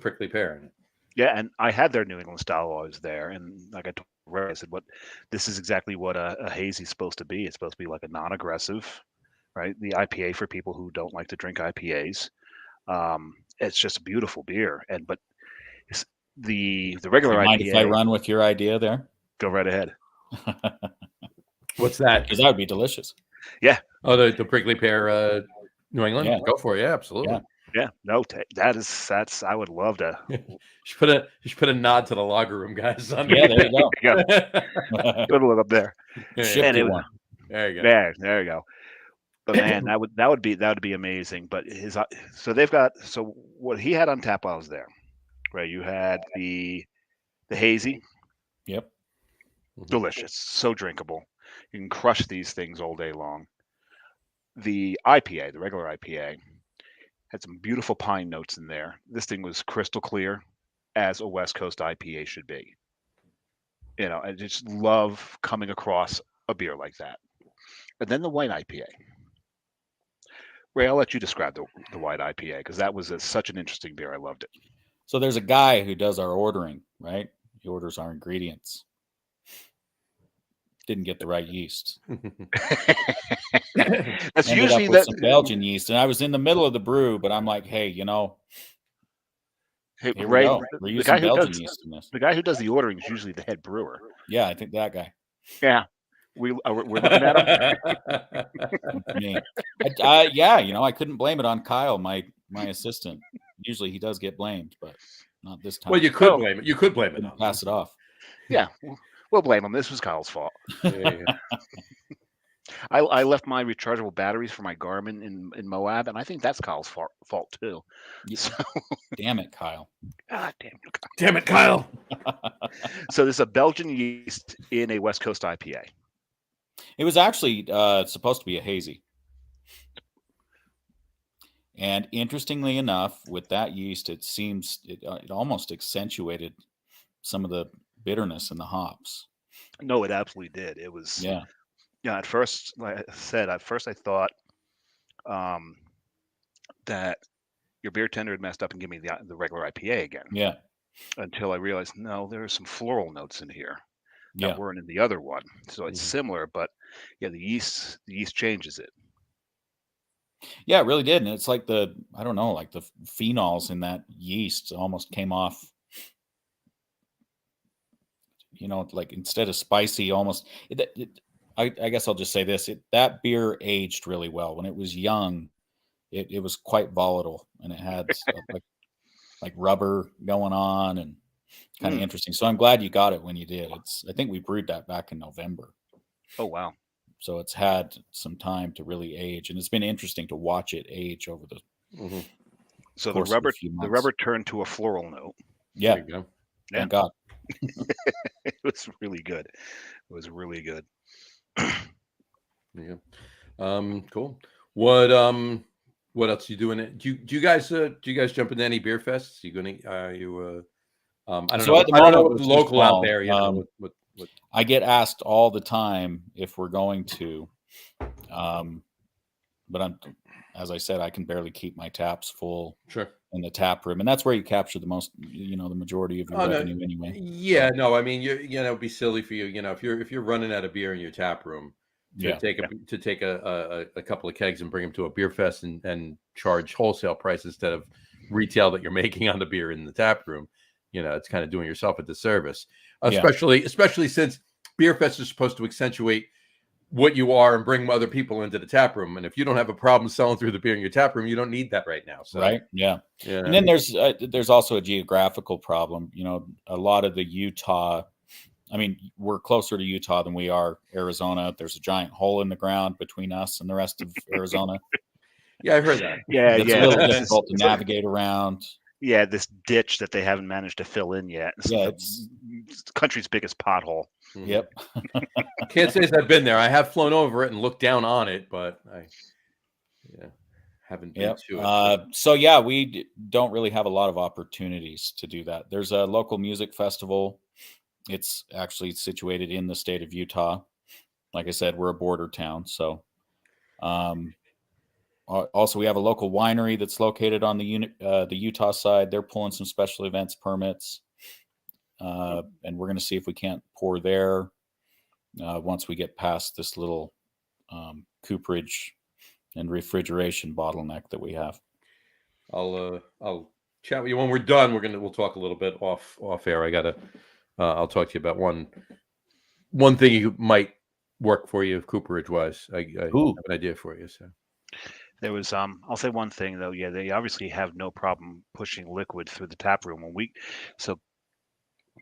prickly pear in it. yeah, and I had their New England style while I was there, and like I told Ray, I said, "What this is exactly what a hazy is supposed to be. It's supposed to be like a non-aggressive, right? The IPA for people who don't like to drink IPAs. It's just a beautiful beer, but the regular You mind IPA. if I run with your idea there? Go right ahead. What's that? Because that would be delicious. Oh, the prickly pear New England? Yeah. Go for it. Yeah, absolutely. Yeah. Yeah, no, that's I would love to. You should put a nod to the lager room guys. On Yeah, there you go. Yeah, good look up there. Ship And you it- one. There you go. There you go. But man, that would be amazing. But so what he had on tap while I was there, right? You had the hazy, Yep. delicious, so drinkable. You can crush these things all day long. The IPA, the regular IPA, had some beautiful pine notes in there. This thing was crystal clear, as a West Coast IPA should be. I just love coming across a beer like that. And then the white IPA. Ray, I'll let you describe the white IPA because that was such an interesting beer. I loved it. So there's a guy who does our ordering, right? He orders our ingredients. Didn't get the right yeast. That's Ended usually up with some Belgian yeast, and I was in the middle of the brew, but I'm like, hey, Hey, here Ray, we go. We're the using guy who Belgian does yeast in this. the guy who does the ordering is usually the head brewer. Yeah, I think that guy. Yeah, we're looking at him. Me. I couldn't blame it on Kyle, my assistant. Usually he does get blamed, but not this time. Well, you could blame it. You could blame it. Couldn't pass it off. Yeah, we'll blame him. This was Kyle's fault. Yeah. I left my rechargeable batteries for my Garmin in Moab, and I think that's Kyle's fault too. Yeah. So, Damn it, Kyle. God damn it. Damn it, Kyle. So there's a Belgian yeast in a West Coast IPA. It was actually supposed to be a hazy. And interestingly enough, with that yeast, it seems it almost accentuated some of the bitterness in the hops. No, it absolutely did. It was Yeah. At first, like I said, I thought that your beer tender had messed up and give me the regular IPA again. Yeah. Until I realized, no, there are some floral notes in here that Yeah. weren't in the other one. So it's Mhm. similar, but yeah, the yeast changes it. Yeah, it really did. And it's like the phenols in that yeast almost came off, like instead of spicy, almost. I guess I'll just say this: that beer aged really well. When it was young, it was quite volatile, and it had like rubber going on, and kind of interesting. So I'm glad you got it when you did. I think we brewed that back in November. Oh wow! So it's had some time to really age, and it's been interesting to watch it age over the. Mm-hmm. So course the of a few months. rubber turned to a floral note. Yeah, There you go. thank God. It was really good. It was really good. Yeah. Cool. What else you doing? Do you guys jump into any beer fests? You gonna I don't So know. at the I don't know moment, what's we're too local out small. there. You know what. I get asked all the time if we're going to, but as I said, I can barely keep my taps full Sure. in the tap room, and that's where you capture the most, the majority of your Oh no. revenue anyway. Yeah. No. I mean, it'd be silly for you. If you're running out of beer in your tap room, to Yeah. take a couple of kegs and bring them to a beer fest and charge wholesale price instead of retail that you're making on the beer in the tap room. It's kind of doing yourself a disservice, especially since beer fest is supposed to accentuate what you are and bring other people into the tap room. And if you don't have a problem selling through the beer in your tap room, you don't need that right now. So, right. Yeah. Yeah. And then there's also a geographical problem. A lot of the Utah, I mean, we're closer to Utah than we are Arizona. There's a giant hole in the ground between us and the rest of Arizona. Yeah, I've heard that. Yeah, It's yeah. a little difficult to navigate around. Yeah, this ditch that they haven't managed to fill in yet. Yeah, It's the country's biggest pothole. Yep. Can't say as I've been there. I have flown over it and looked down on it, but I haven't been to it. So yeah, we don't really have a lot of opportunities to do that. There's a local music festival. It's actually situated in the state of Utah. Like I said, we're a border town. So also we have a local winery that's located on the Utah side. They're pulling some special events permits. And we're going to see if we can't pour there once we get past this little cooperage and refrigeration bottleneck that we have. I'll chat with you when we're done. We'll talk a little bit off air. I'll talk to you about one thing you might work for you if cooperage wise. I have an idea for you. So there was I'll say one thing though. Yeah, they obviously have no problem pushing liquid through the tap room so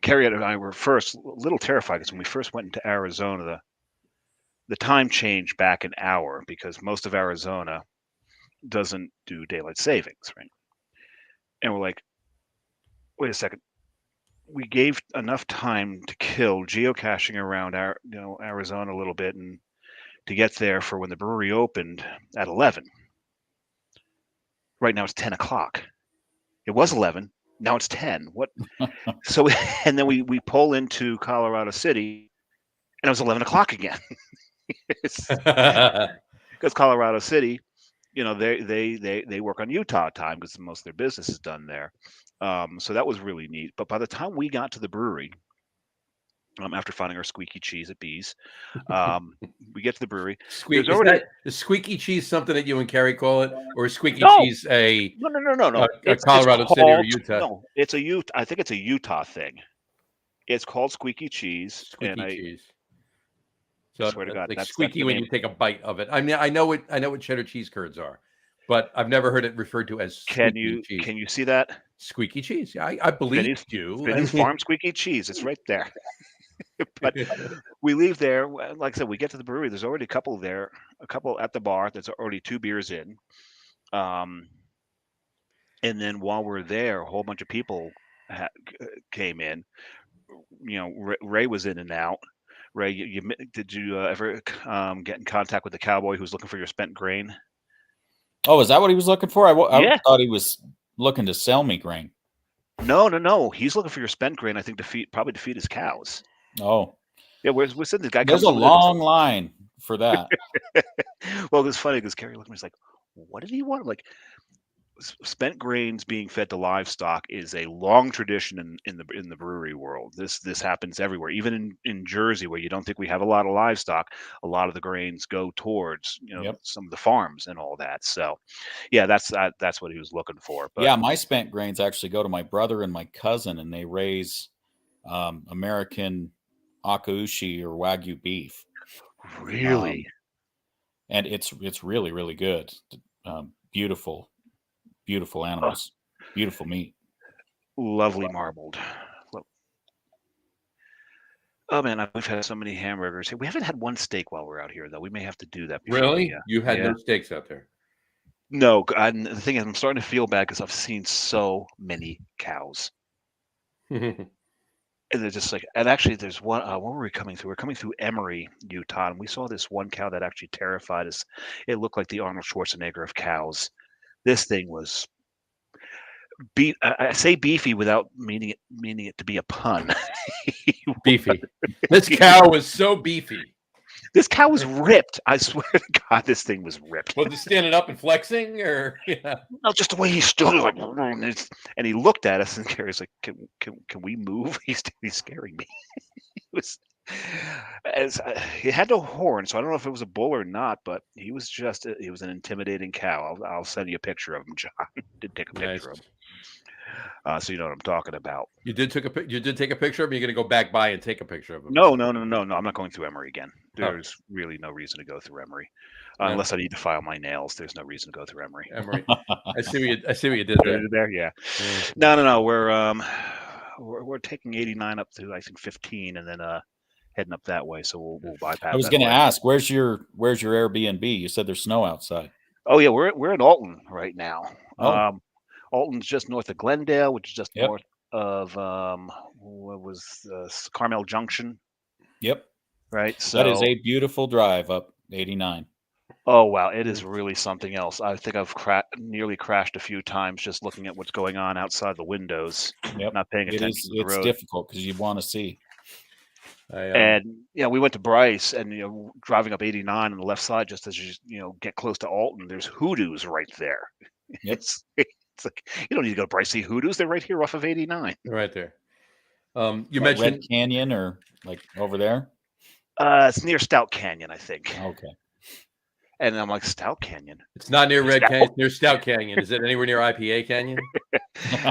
Carrie and I were first a little terrified because when we first went into Arizona, the time changed back an hour because most of Arizona doesn't do daylight savings, right? And we're like, wait a second. We gave enough time to kill geocaching around Arizona a little bit and to get there for when the brewery opened at 11. Right now it's 10 o'clock. It was 11. Now it's 10. What? So, and then we pull into Colorado City and it was 11 o'clock again. Because Colorado City, they work on Utah time because most of their business is done there. So that was really neat. But by the time we got to the brewery, after finding our squeaky cheese at Bees, we get to the brewery. Is squeaky cheese something that you and Carrie call it, or is squeaky cheese a no? It's Colorado City or Utah? No, it's a Utah. I think it's a Utah thing. It's called squeaky cheese. Squeaky cheese. So I swear to God, like that's squeaky when you take a bite of it. I mean, I know what cheddar cheese curds are, but I've never heard it referred to as squeaky cheese. Can you see that? Squeaky cheese. Yeah, I believe you. Vinny's Farm squeaky cheese. It's right there. But we leave there. Like I said, we get to the brewery. There's already a couple there, a couple at the bar. That's already 2 beers in. And then while we're there, a whole bunch of people came in. Ray was in and out. Ray, did you ever get in contact with the cowboy who's looking for your spent grain? Oh, is that what he was looking for? I thought he was looking to sell me grain. No. He's looking for your spent grain. I think to feed his cows. Oh, yeah. We're sitting. This guy. There's a long line for that. Well, it's funny because Carrie looked at me. He's like, "What did he want?" I'm like, spent grains being fed to livestock is a long tradition in the brewery world. This happens everywhere, even in Jersey, where you don't think we have a lot of livestock. A lot of the grains go towards some of the farms and all that. So, yeah, that's what he was looking for. But yeah, my spent grains actually go to my brother and my cousin, and they raise American Akaushi or Wagyu beef. Really, and it's really, really good. Beautiful animals, beautiful meat, lovely marbled. Oh man, we've had so many hamburgers. We haven't had one steak while we're out here, though. We may have to do that. Really? You had no steaks out there? No. And the thing is, I'm starting to feel bad because I've seen so many cows. And they're just like, and actually, there's one. Where were we coming through? We're coming through Emory, Utah, and we saw this one cow that actually terrified us. It looked like the Arnold Schwarzenegger of cows. This thing was I say beefy without meaning it to be a pun. Beefy. This cow was so beefy. This cow was ripped. I swear to God, this thing was ripped. Was it standing up and flexing, or yeah? No, just the way he stood, like, and he looked at us, and Gary's like, "Can we move?" He's scaring me. It was he had no horn, so I don't know if it was a bull or not, but he was an intimidating cow. I'll send you a picture of him, John. Did take a picture of him. So you know what I'm talking about. You did take a picture of him. You're going to go back by and take a picture of him. No. I'm not going through Emory again. There's really no reason to go through Emory, unless I need to file my nails. There's no reason to go through Emory. I see what you did there. Yeah. No. We're taking 89 up to, I think, 15, and then heading up that way. So we'll bypass. I was going to ask, where's your Airbnb? You said there's snow outside. Oh yeah, we're in Alton right now. Oh. Alton's just north of Glendale, which is just north of what was Carmel Junction. Yep. Right. So that is a beautiful drive up 89. Oh wow, it is really something else. I think I've nearly crashed a few times just looking at what's going on outside the windows. Yep. Not paying attention to the road. It's difficult because you want to see. And we went to Bryce, and driving up 89 on the left side, just as you get close to Alton, there's Hoodoos right there. Yep. It's like, you don't need to go to Bryce see Hoodoos. They're right here off of 89. Right there. You mentioned Red Canyon, or like over there? It's near Stout Canyon, I think. Okay. And I'm like, Stout Canyon? It's not near Red Canyon. It's near Stout Canyon. Is it anywhere near IPA Canyon?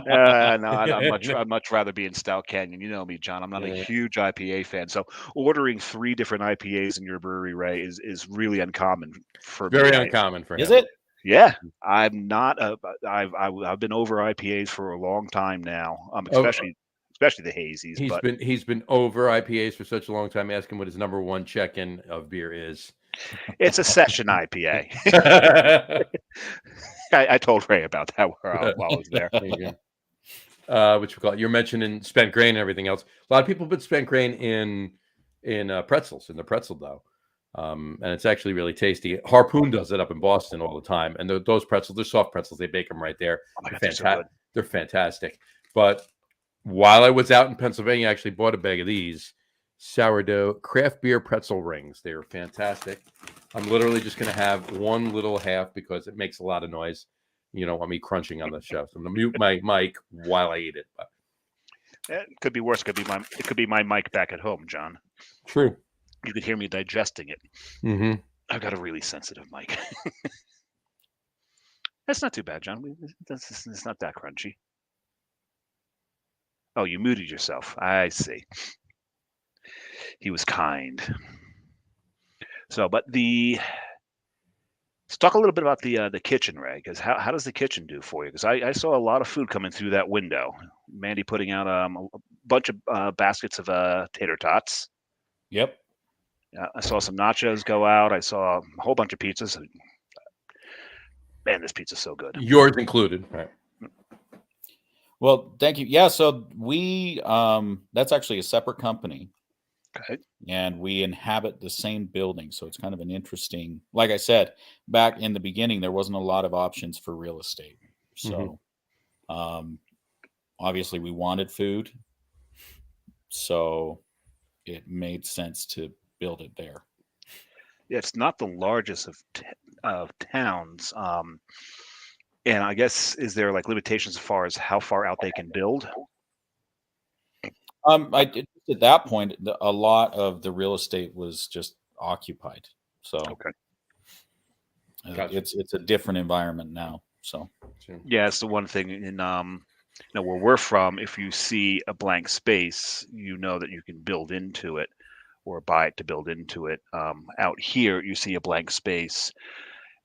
No, I'd much rather be in Stout Canyon. You know me, John. I'm not a huge IPA fan. So ordering 3 different IPAs in your brewery, Ray, is really uncommon for me. Very uncommon for him. Is it? Yeah, I'm not. I've been over IPAs for a long time now. Especially the hazies. He's been over IPAs for such a long time. Ask him what his number 1 check-in of beer is. It's a session IPA. I told Ray about that while I was there. There you go. What you call it? You're mentioning spent grain and everything else. A lot of people put spent grain in pretzels, in the pretzel dough. And it's actually really tasty. Harpoon does it up in Boston all the time. And those pretzels, they're soft pretzels. They bake them right there. Oh my God, they're fantastic. But while I was out in Pennsylvania, I actually bought a bag of these sourdough craft beer pretzel rings. They're fantastic. I'm literally just going to have one little half because it makes a lot of noise. You don't want me crunching on the show. So I'm going to mute my mic while I eat it. But it could be worse. It could be my mic back at home, John. True. You could hear me digesting it. Mm-hmm. I've got a really sensitive mic. That's not too bad, John. It's not that crunchy. Oh, you muted yourself. I see. He was kind. So, but let's talk a little bit about the kitchen, Ray. Because how does the kitchen do for you? Because I saw a lot of food coming through that window. Mandy putting out a bunch of baskets of tater tots. Yep. I saw some nachos go out. I saw a whole bunch of pizzas. Man, this pizza's so good. Yours included, right? Well, thank you. Yeah, so we that's actually a separate company. Okay. And we inhabit the same building. So it's kind of an interesting, like I said, back in the beginning, there wasn't a lot of options for real estate. So obviously we wanted food. So it made sense to build it there. Yeah, it's not the largest of towns. And I guess, is there like limitations as far as how far out they can build? At that point, a lot of the real estate was just occupied. So okay. Gotcha. It's a different environment now. So yeah, it's the one thing in where we're from. If you see a blank space, you know that you can build into it or buy it to build into it. Out here, you see a blank space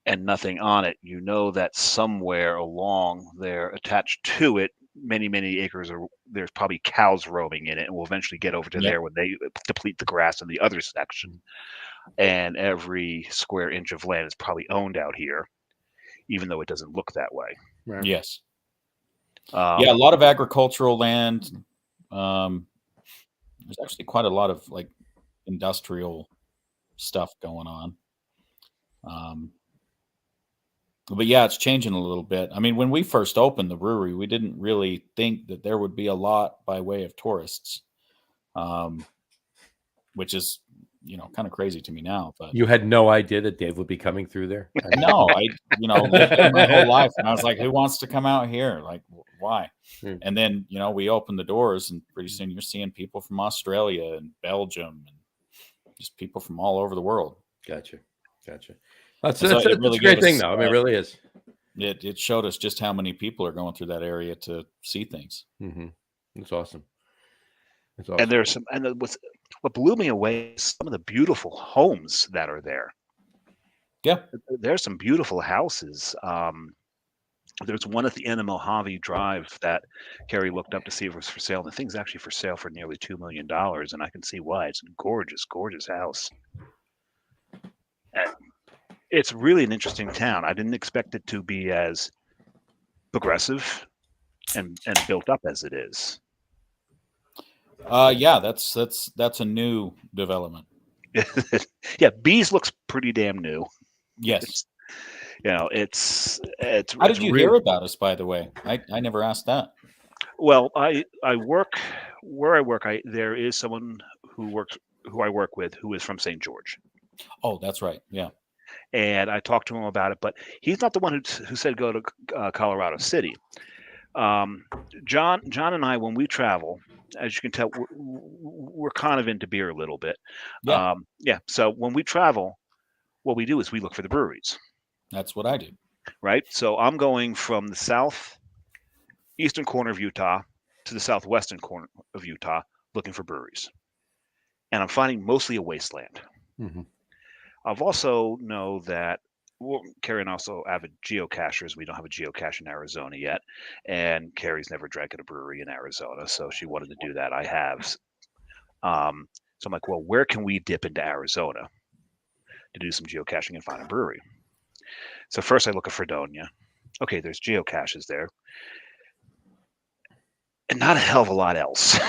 and nothing on it. You know that somewhere along there, attached to it, many acres, there's probably cows roaming in it, and we'll eventually get over to there when they deplete the grass in the other section. And every square inch of land is probably owned out here, even though it doesn't look that way. Right. Yes. A lot of agricultural land. There's actually quite a lot of like industrial stuff going on. But yeah, it's changing a little bit. I mean, when we first opened the brewery, we didn't really think that there would be a lot by way of tourists, which is, kind of crazy to me now. But You had no idea that Dave would be coming through there? no, I, lived there my whole life, and I was like, who wants to come out here? Like, why? And then, we opened the doors, and pretty soon you're seeing people from Australia and Belgium and just people from all over the world. Gotcha. That's So it really a great gave thing, us, though. I mean, it really is. It showed us just how many people are going through that area to see things. Mm-hmm. That's awesome. And there's some, and what blew me away is some of the beautiful homes that are there. Yeah. There's some beautiful houses. There's one at the end of Mojave Drive that Carrie looked up to see if it was for sale. And the thing's actually for sale for nearly $2 million. And I can see why. It's a gorgeous, gorgeous house. And it's really an interesting town. I didn't expect it to be as progressive and built up as it is. Yeah, that's a new development. Yeah, Bees looks pretty damn new. Yes. It's How did you hear about us, by the way? I never asked that. Well, I work where I work. There is someone who I work with who is from St. George. Oh, that's right. Yeah. And I talked to him about it, but he's not the one who said go to Colorado City. John and I, when we travel, as you can tell, we're kind of into beer a little bit. Yeah. So when we travel, what we do is we look for the breweries. That's what I do. Right. So I'm going from the southeastern corner of Utah to the southwestern corner of Utah looking for breweries. And I'm finding mostly a wasteland. Mm-hmm. I've also know that Carrie and I also avid geocachers. We don't have a geocache in Arizona yet. And Carrie's never drank at a brewery in Arizona, so she wanted to do that. I have. So I'm like, well, where can we dip into Arizona to do some geocaching and find a brewery? So first I look at Fredonia. Okay, there's geocaches there. And not a hell of a lot else.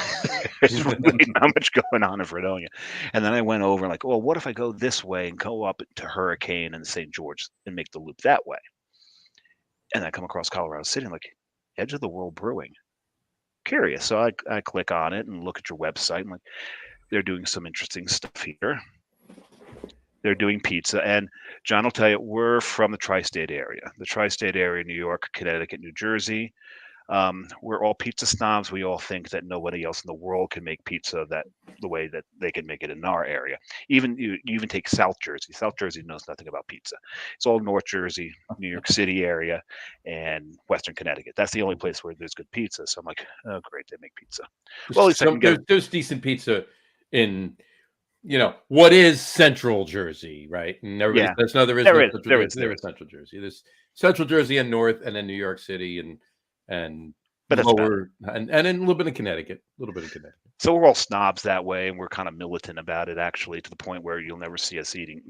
There's really not much going on in Fredonia. And then I went over and like, well, what if I go this way and go up to Hurricane and St. George and make the loop that way? And I come across Colorado City and like, Edge of the World Brewing. Curious. So I click on it and look at your website and like, they're doing some interesting stuff here. They're doing pizza. And John will tell you, we're from the tri-state area. The tri-state area, New York, Connecticut, New Jersey. We're all pizza snobs. We all think that nobody else in the world can make pizza the way that they can make it in our area. You even take South Jersey. South Jersey knows nothing about pizza. It's all North Jersey, New York City area, and Western Connecticut. That's the only place where there's good pizza. So I'm like, oh great, they make pizza. Well, at least I can get there's decent pizza in what is Central Jersey, right? And everybody says no, there is Central Jersey. There's Central Jersey and North, and then New York City and but lower and then a little bit of Connecticut, So we're all snobs that way, and we're kind of militant about it, actually, to the point where you'll never see us eating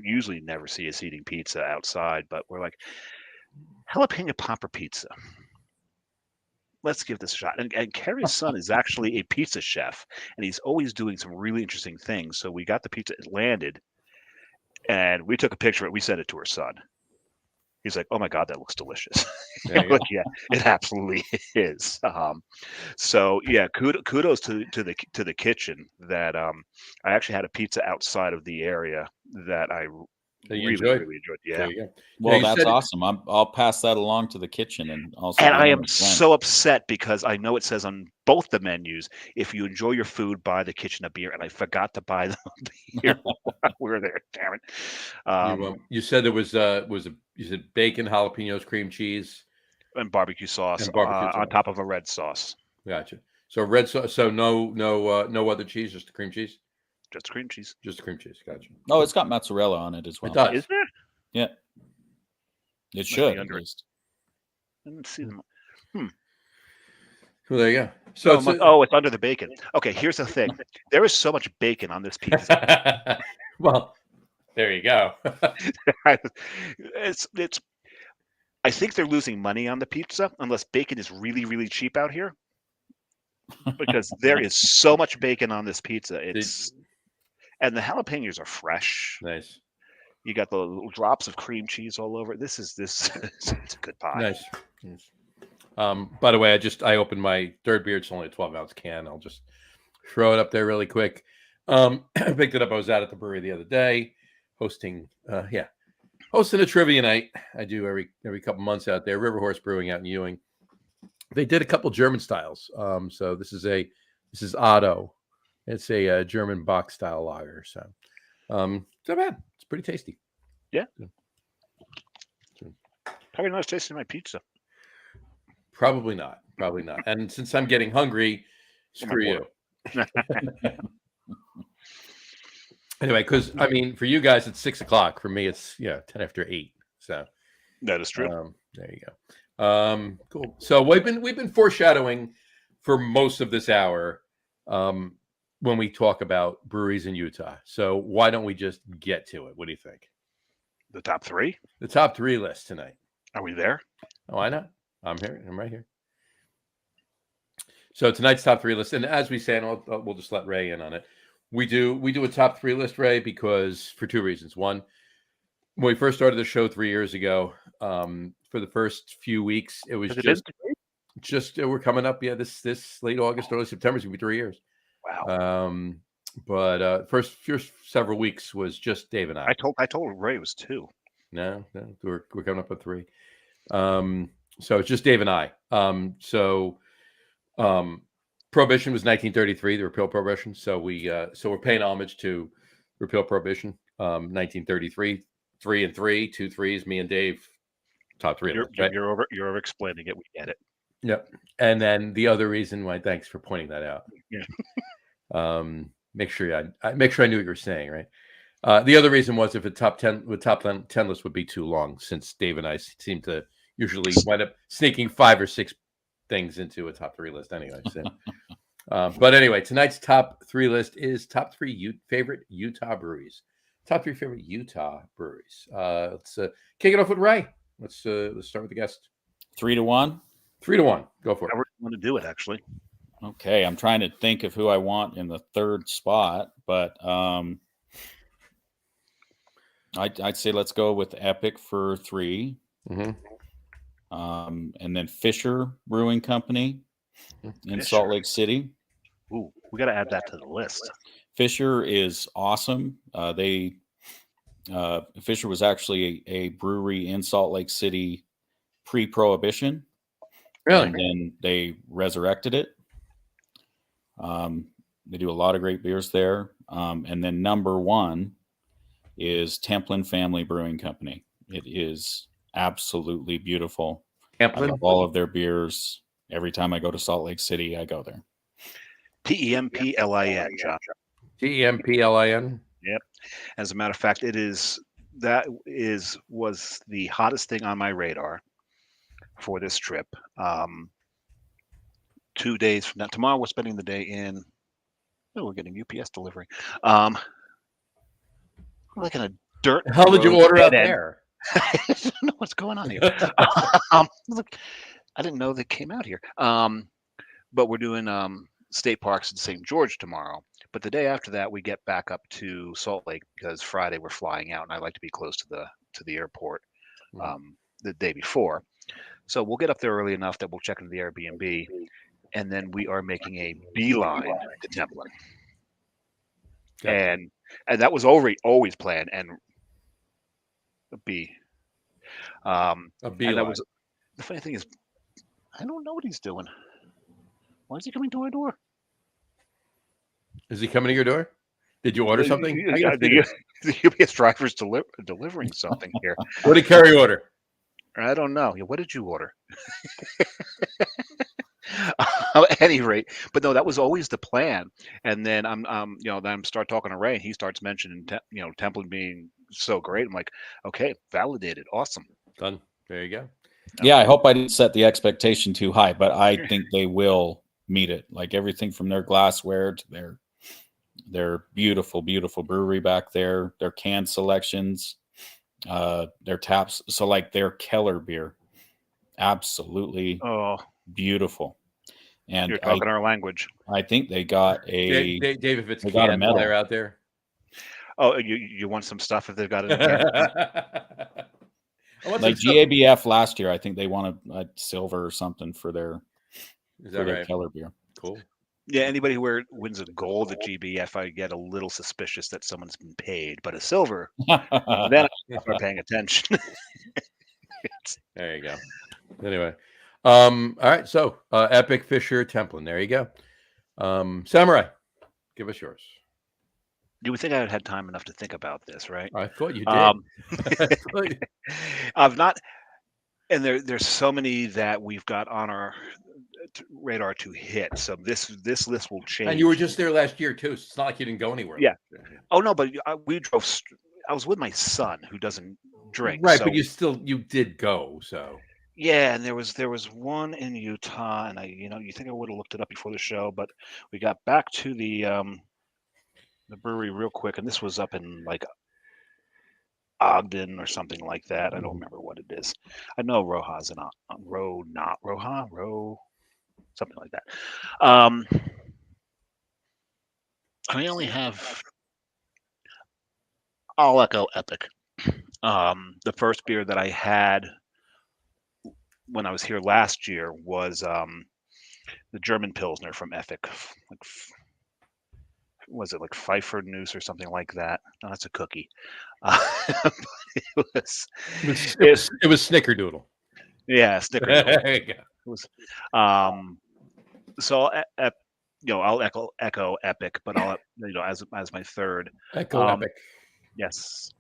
pizza outside. But we're like, jalapeno popper pizza. Let's give this a shot. And Carrie's son is actually a pizza chef, and he's always doing some really interesting things. So we got the pizza, it landed, and we took a picture of it. We sent it to her son. He's like, "Oh my God, that looks delicious." Like, yeah, it absolutely is. So yeah, kudos to the kitchen that I actually had a pizza outside of the area that I really enjoyed. Yeah. There you go. Well, that's awesome. I'll pass that along to the kitchen and also. And I am so upset because I know it says on both the menus, if you enjoy your food, buy the kitchen a beer, and I forgot to buy the beer while we were there. Damn it! You said there was you said bacon, jalapenos, cream cheese, and barbecue sauce on top of a red sauce. Gotcha. So red sauce. So no other cheese, just the cream cheese. Just cream cheese. Just cream cheese. Gotcha. Oh, it's got mozzarella on it as well. It does. Is there? Yeah. It should, at least. I didn't see them. Well, there you go. So it's under the bacon. Okay, here's the thing. There is so much bacon on this pizza. Well, there you go. It's. I think they're losing money on the pizza unless bacon is really, really cheap out here. because there is so much bacon on this pizza. And the jalapenos are fresh. Nice. You got the little drops of cream cheese all over it. This it's a good pie. Nice. By the way, I opened my third beer. It's only a 12-ounce can. I'll just throw it up there really quick. I picked it up. I was out at the brewery the other day, hosting a trivia night. I do every couple months out there. River Horse Brewing out in Ewing. They did a couple German styles. So this is Otto. It's a German box style lager. So it's not bad. It's pretty tasty. Yeah. Probably not as tasty as my pizza. Probably not. And since I'm getting hungry, screw you. Anyway, because I mean, for you guys it's 6:00. For me, it's 10 after 8. So that is true. There you go. Cool. So we've been foreshadowing for most of this hour when we talk about breweries in Utah. So why don't we just get to it? What do you think? The top 3? The top 3 list tonight. Are we there? Oh, why not? I'm here. I'm right here. So tonight's top 3 list, and as we say, and we'll just let Ray in on it. We do a top 3 list, Ray, because for 2 reasons. One, when we first started the show 3 years ago, for the first few weeks, it was just we're coming up. Yeah, this late August, early September is gonna be 3 years. Wow. But first several weeks was just Dave and I. I told Ray it was 2. No, we're coming up with 3. So it's just Dave and I. Prohibition was 1933, the repeal prohibition. So we're paying homage to repeal prohibition. 1933, 3 and 3, 2 3s. Me and Dave, top 3. You're over explaining it. We get it. Yep. And then the other reason why, thanks for pointing that out. Yeah. Make sure I knew what you were saying, right? The other reason was if a top 10 list would be too long, since Dave and I seem to usually wind up sneaking 5 or 6 things into a top 3 list anyway. So, but anyway, tonight's top 3 list is top 3 favorite Utah breweries. Top 3 favorite Utah breweries. Let's kick it off with Ray. Let's start with the guest. 3-1. 3-1. Go for it. I want to do it actually. Okay, I'm trying to think of who I want in the 3rd spot, but I'd say let's go with Epic for 3. Mm-hmm. And then Fisher Brewing Company in Salt Lake City. Ooh, we got to add that to the list. Fisher is awesome. Fisher was actually a brewery in Salt Lake City pre-Prohibition. Really? And then they resurrected it. They do a lot of great beers there. And then number 1 is Templin Family Brewing Company. It is absolutely beautiful. I love all of their beers. Every time I go to Salt Lake City, I go there. Templin, John. Templin. Yep. As a matter of fact, was the hottest thing on my radar for this trip. 2 days from now, tomorrow we're spending the day in. Oh, we're getting UPS delivery. Like in a dirt. How did you order out there? I don't know what's going on here. Look, I didn't know they came out here. But we're doing state parks in St. George tomorrow. But the day after that, we get back up to Salt Lake because Friday we're flying out, and I like to be close to the airport the day before. So we'll get up there early enough that we'll check into the Airbnb, and then we are making a beeline to Templin. Gotcha. And that was always planned. And a beeline. And that was, the funny thing is, I don't know what he's doing. Why is he coming to our door? Is he coming to your door? Did you order something? The UPS driver's delivering something here. What did Kerry order? I don't know. What did you order? At any rate, but no, that was always the plan. And then then start talking to Ray, and he starts mentioning, Templin being so great. I'm like, okay, validated, awesome, done. There you go. Yeah, I hope I didn't set the expectation too high, but I think they will meet it. Like everything from their glassware to their beautiful, beautiful brewery back there, their can selections, their taps. So like their Keller beer, absolutely beautiful. And You're talking our language. I think they got a Dave, if it's they got a canned while medal. they're out there. Oh, you want some stuff if they've got it in there? I want like some stuff. GABF last year. I think they won a silver or something for their Is that right? Keller beer. Cool. Yeah, anybody who wins a gold at GBF, I get a little suspicious that someone's been paid. But a silver, then I start paying attention. There you go. Anyway, all right. So, Epic, Fisher, Templin. There you go. Samurai, give us yours. You would think I would had time enough to think about this, right? I thought you did. I've not, and there's so many that we've got on our radar to hit. So this list will change. And you were just there last year too. So it's not like you didn't go anywhere. Yeah. Oh no, but we drove. I was with my son who doesn't drink. Right, so, but you did go. So yeah, and there was one in Utah, and you think I would have looked it up before the show, but we got back to the brewery real quick, and this was up in like Ogden or something like that. I don't remember what it is. I know Roja's in Roja, something like that. I only have. I'll echo Epic. The first beer that I had when I was here last year was the German Pilsner from Epic. Was it like Pfeiffer Noose or something like that? No, that's a cookie. It was Snickerdoodle. Yeah, Snickerdoodle. There you go. It was so I'll echo Epic, but I'll as my third. Echo Epic. Yes.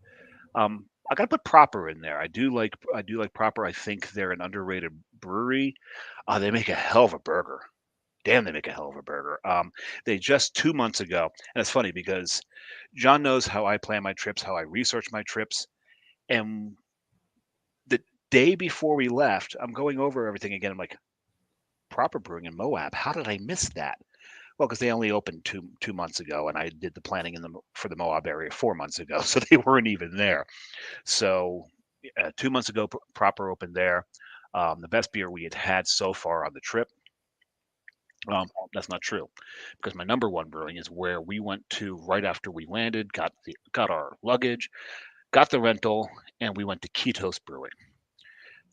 I gotta put Proper in there. I do like Proper. I think they're an underrated brewery. They make a hell of a burger. Damn, they make a hell of a burger. They just 2 months ago, and it's funny because John knows how I plan my trips, how I research my trips, and the day before we left, I'm going over everything again. I'm like, Proper Brewing in Moab. How did I miss that? Well, because they only opened two months ago, and I did the planning for the Moab area 4 months ago, so they weren't even there. So 2 months ago, Proper opened there. The best beer we had so far on the trip. That's not true, because my number one brewing is where we went to right after we landed, got our luggage, got the rental, and we went to Ketos Brewing.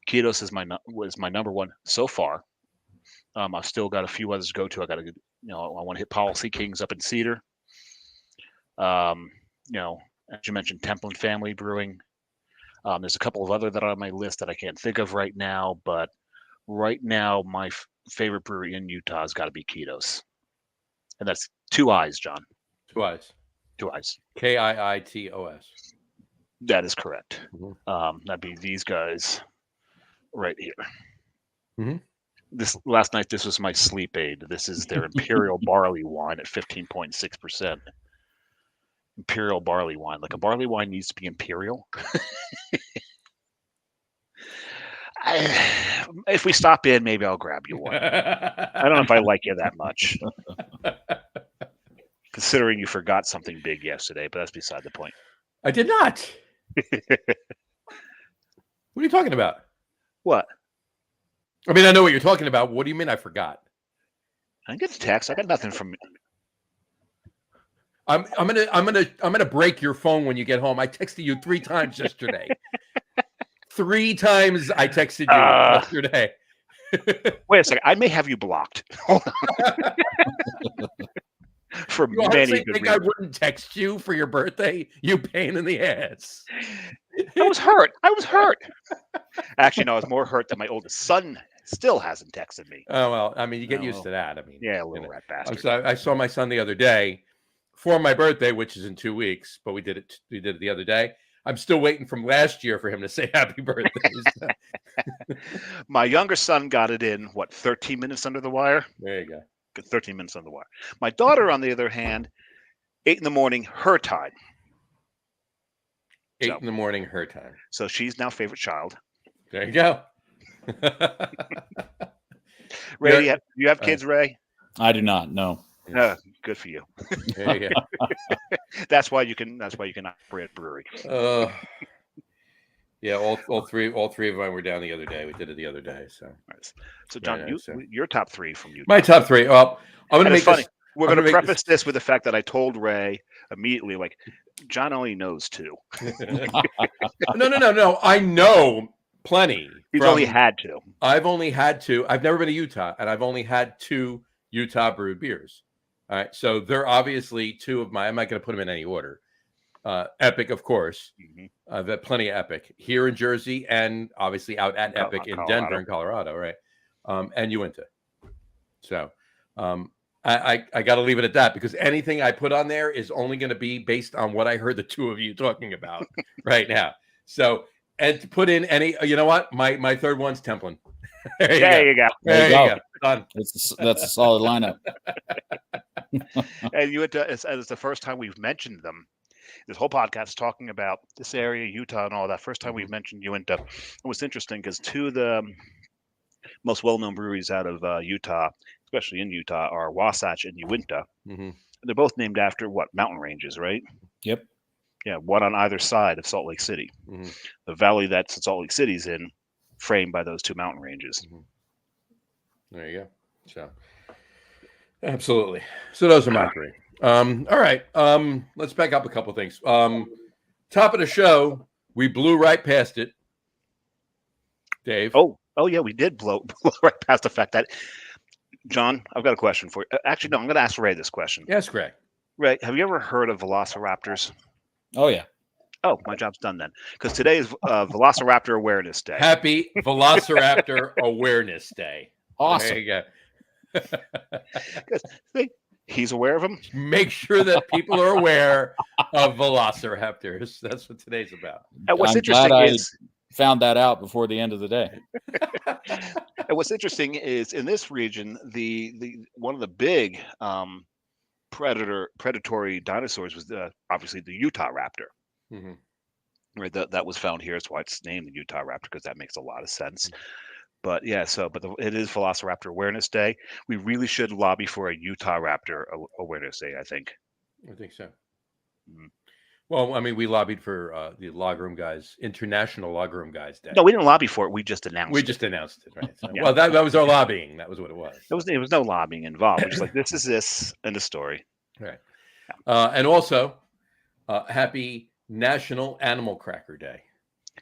Ketos was my number one so far. I've still got a few others to go to. I want to hit Policy Kings up in Cedar. As you mentioned, Templin Family Brewing. There's a couple of other that are on my list that I can't think of right now, but right now my favorite brewery in Utah has got to be Ketos, and that's 2 I's, John. 2 I's. 2 I's. KIITOS. That is correct. Mm-hmm. That'd be these guys right here. Mm-hmm. This last night, this was my sleep aid. This is their Imperial Barley Wine at 15.6%. Imperial Barley Wine. Like a barley wine needs to be imperial. If we stop in, maybe I'll grab you one. I don't know if I like you that much. Considering you forgot something big yesterday, but that's beside the point. I did not. What are you talking about? What? I mean, I know what you're talking about. What do you mean I forgot? I get the text. I got nothing from. I'm gonna break your phone when you get home. I texted you 3 times yesterday. 3 times I texted you yesterday. Wait a second. I may have you blocked. Hold on. For You many honestly good think reasons. I wouldn't text you for your birthday? You pain in the ass. I was hurt. Actually, no, I was more hurt that my oldest son still hasn't texted me. Oh, well, I mean, you get used to that. I mean, yeah, a little rat bastard. So I saw my son the other day for my birthday, which is in 2 weeks, but we did it the other day. I'm still waiting from last year for him to say happy birthday. My younger son got it in, 13 minutes under the wire? There you go. 13 minutes under the wire. My daughter, on the other hand, 8 in the morning, her time. 8 in the morning, her time. So she's now favorite child. There you go. Ray, do you have kids, Ray? I do not. No. Good for you. There you go. That's why you can operate a brewery. Yeah, all three of them were down the other day. We did it the other day. So, Nice. So John, your top 3 from Utah. my top 3. Well, I'm going to make funny. this. We're going to preface this with the fact that I told Ray immediately, like, John only knows 2. No. I know plenty. He's only had 2. I've only had 2. I've never been to Utah, and I've only had 2 Utah brewed beers. All right, so they're obviously 2 of my. I'm not going to put them in any order. Epic, of course. Mm-hmm. I've had plenty of Epic here in Jersey, and obviously out at Epic in Denver and Colorado, right? And Uinta. So I got to leave it at that, because anything I put on there is only going to be based on what I heard the 2 of you talking about right now. So, and to put in any, you know what? My third one's Templin. There you go. There you go. Done. That's a solid lineup. And Uinta, it's the first time we've mentioned them. This whole podcast talking about this area, Utah, and all that. First time we've mentioned Uinta. It was interesting because 2 of the most well-known breweries out of Utah, especially in Utah, are Wasatch and Uinta. Mm-hmm. They're both named after mountain ranges, right? Yep. Yeah, one on either side of Salt Lake City. Mm-hmm. The valley that Salt Lake City's in, framed by those 2 mountain ranges. Mm-hmm. There you go. So, absolutely. So those are my 3. All right. Let's back up a couple things. Top of the show, we blew right past it. Dave. Oh yeah, we did blow right past the fact that, John, I've got a question for you. Actually, no, I'm going to ask Ray this question. Yes, Greg. Ray, have you ever heard of velociraptors? Oh yeah. Oh, my job's done then, because today is Velociraptor Awareness Day. Happy Velociraptor Awareness Day. Awesome. There you go. See, he's aware of them. Make sure that people are aware of velociraptors. That's what today's about. And what's I'm interesting glad is found that out before the end of the day. and what's interesting is in this region, the one of the big predatory dinosaurs was obviously the Utah raptor. Mm-hmm. Right, that was found here. That's why it's named the Utah raptor, because that makes a lot of sense. But yeah, it is Velociraptor Awareness Day. We really should lobby for a Utah Raptor Awareness Day, I think. I think so. Mm-hmm. Well, I mean, we lobbied for the Log Room Guys, International Log Room Guys Day. No, we didn't lobby for it. We just announced it, right? So, Yeah. Well, that was our lobbying. That was what it was. There was no lobbying involved. It was like, this is this, and the story. Right. And also, happy National Animal Cracker Day.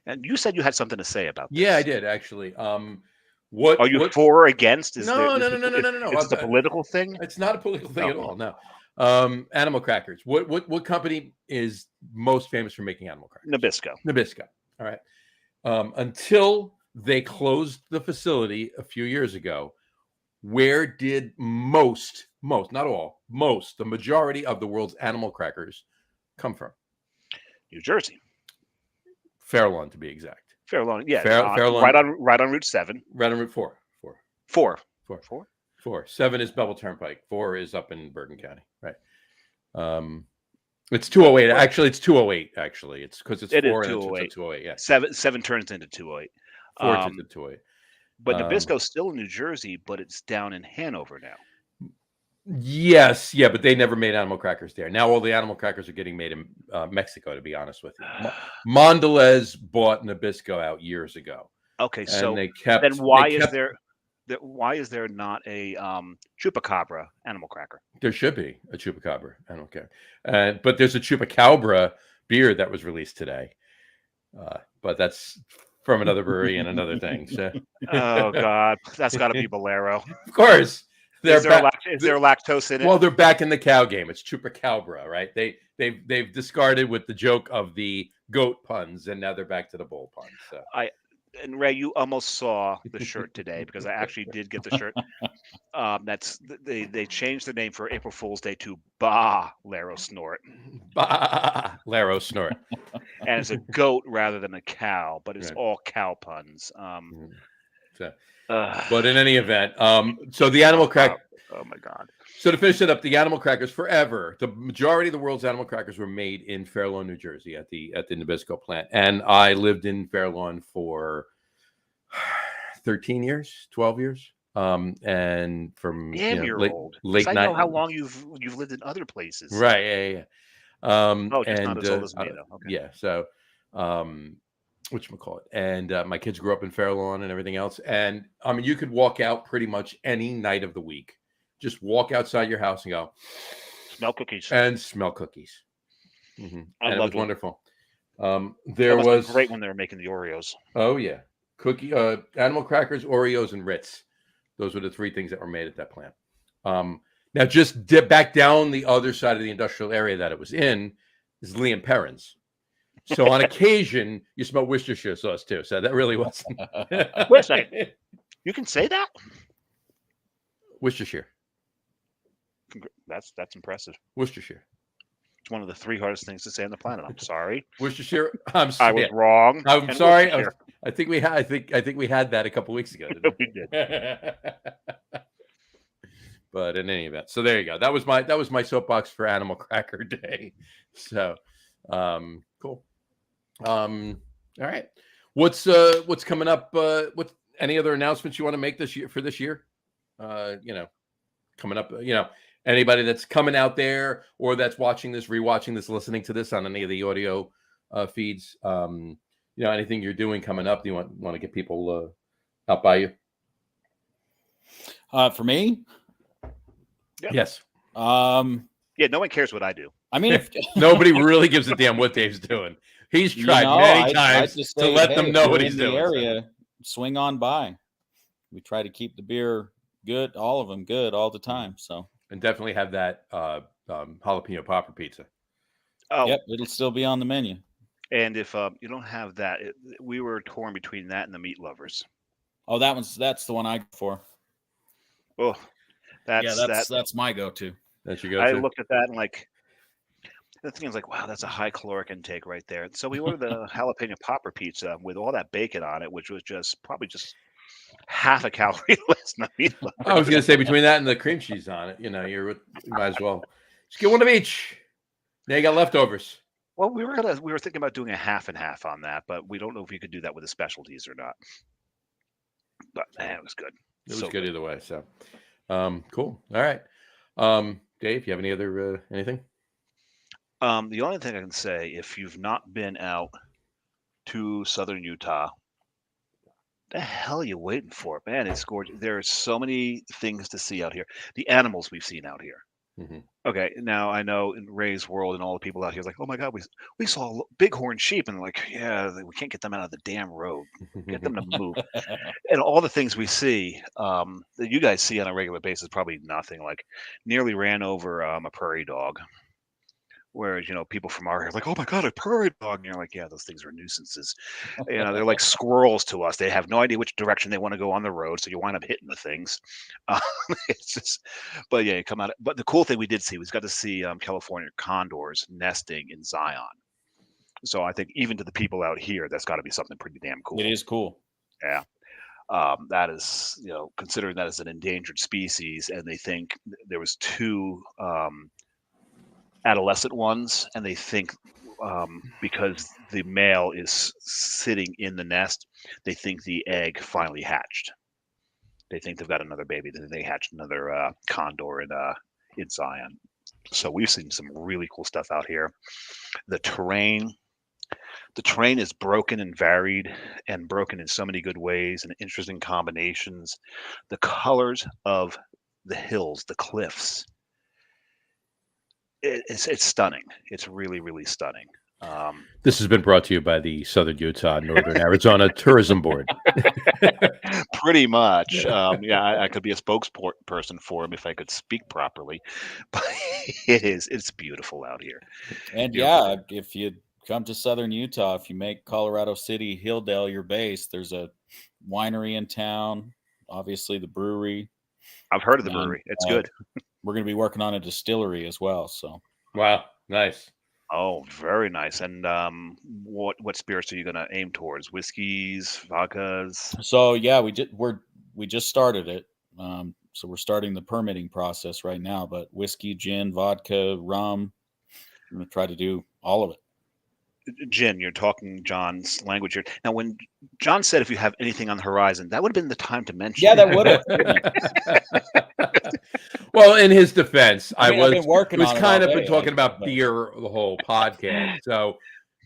And you said you had something to say about this. Yeah, I did, actually. What are you for or against? No. Is it a political thing? It's not a political thing at all. No. Animal crackers. What company is most famous for making animal crackers? Nabisco. All right. Until they closed the facility a few years ago, where did most, not all, the majority of the world's animal crackers come from? New Jersey. Fair Lawn, to be exact. Fair Lawn, yeah. Fair Lawn. Right on Route 7. Right on Route 4. 4. 7 is Bevel Turnpike. 4 is up in Bergen County. Right. It's 208. Actually, it's 208. Actually, it's because it's 4 and it's 208. Yeah. 7 turns into 208. 4 turns into 208. But Nabisco's still in New Jersey, but it's down in Hanover now. Yes, yeah, but they never made animal crackers there. Now all the animal crackers are getting made in Mexico, to be honest with you. Mondelez bought Nabisco out years ago. Okay, so they kept. Then why is there not a Chupacabra animal cracker? There should be a Chupacabra animal cracker, but there's a Chupacabra beer that was released today, but that's from another brewery and another thing. So. Oh God, that's got to be Bolero. Of course. Is there lactose in it? Well, they're back in the cow game. It's Chupacabra, right? They've discarded with the joke of the goat puns, and now they're back to the bull puns. So. And Ray, you almost saw the shirt today, because I actually did get the shirt. They changed the name for April Fool's Day to Bah Laro Snort. Bah Laro Snort. And it's a goat rather than a cow, but it's all cow puns. But in any event, so the animal crack. Oh my God! So to finish it up, the animal crackers forever. The majority of the world's animal crackers were made in Fair Lawn, New Jersey, at the Nabisco plant, and I lived in Fair Lawn for 13 years, 12 years, and from you're old. Late I night. know how long you've lived in other places. Right? Yeah. Just not as old as me, though. Okay. Yeah. So, whatchamacallit. And my kids grew up in Fairlawn and everything else. And I mean, you could walk out pretty much any night of the week. Just walk outside your house and go, smell cookies. And smell cookies. I And it was loved it. wonderful. That There must have was been great when they were making the Oreos. Oh yeah, animal crackers, Oreos, and Ritz. Those were the three things that were made at that plant. Now just dip back down the other side of the industrial area that it was in is Lee and Perrins. So on occasion you smell Worcestershire sauce too. So that really wasn't. Wait a second. You can say that? Worcestershire. That's impressive. Worcestershire. It's one of the 3 hardest things to say on the planet. I'm sorry. Worcestershire. I'm sorry. I was wrong. I'm sorry. I think we had. I think we had that a couple weeks ago. Didn't we did. But in any event, so there you go. That was my soapbox for Animal Cracker Day. So, cool. All right. What's coming up? What any other announcements you want to make this year for this year? Coming up. Anybody that's coming out there or that's watching this, rewatching this, listening to this on any of the audio feeds. Anything you're doing coming up? Do you want to get people out by you? For me. Yeah. Yes. Yeah, no one cares what I do. I mean, nobody really gives a damn what Dave's doing. He's tried many times to let them know what he's doing. Area, swing on by. We try to keep the beer good, all of them good all the time. So, and definitely have that jalapeno popper pizza. Oh, yep, it'll still be on the menu. And if you don't have that, we were torn between that and the meat lovers. Oh, that's the one I go for. Oh. That's my go-to. That's your go-to. I looked at that and the thing is wow, that's a high caloric intake right there. So we ordered the jalapeno popper pizza with all that bacon on it, which was probably just half a calorie less than the meat lover. I was going to say between that and the cream cheese on it, you might as well just get one of each. Now you got leftovers. Well, we were thinking about doing a half and half on that, but we don't know if we could do that with the specialties or not. But man, it was good. It was good either way. So. Cool. All right. Dave, you have any other anything? The only thing I can say, if you've not been out to southern Utah, the hell are you waiting for? Man, it's gorgeous. There are so many things to see out here. The animals we've seen out here. Mm-hmm. Okay, now I know in Ray's world and all the people out here is like, oh my God, we saw bighorn sheep, and like, yeah, we can't get them out of the damn road. Get them to move. And all the things we see that you guys see on a regular basis, probably nothing. Like, nearly ran over a prairie dog. Whereas, people from our area are like, oh my God, a prairie dog. And you're like, yeah, those things are nuisances. They're like squirrels to us. They have no idea which direction they want to go on the road. So you wind up hitting the things. It's just, but yeah, you come out. But the cool thing we did see was got to see California condors nesting in Zion. So I think even to the people out here, that's got to be something pretty damn cool. It is cool. Yeah. That is, considering that as an endangered species, and they think there was 2 adolescent ones, and they think because the male is sitting in the nest, they think the egg finally hatched. They think they've got another baby. Then they hatched another condor in Zion. So we've seen some really cool stuff out here. The terrain is broken and varied, and broken in so many good ways and interesting combinations. The colors of the hills, the cliffs, it's stunning. It's really, really stunning. This has been brought to you by the Southern Utah, Northern Arizona Tourism Board. Pretty much. I could be a spokesperson for him if I could speak properly. But it's beautiful out here. And yeah, if you come to Southern Utah, if you make Colorado City, Hilldale your base, there's a winery in town, obviously the brewery. I've heard of the brewery. It's good. We're going to be working on a distillery as well. So, wow, nice. Oh, very nice. And what spirits are you going to aim towards? Whiskeys, vodkas? So yeah, we just started it. So we're starting the permitting process right now. But whiskey, gin, vodka, rum. I'm going to try to do all of it. Gin, you're talking John's language here. Now, when John said if you have anything on the horizon, that would have been the time to mention. Yeah, that would have. Well, in his defense, I've been working was on kind it of been talking about beer the whole podcast. So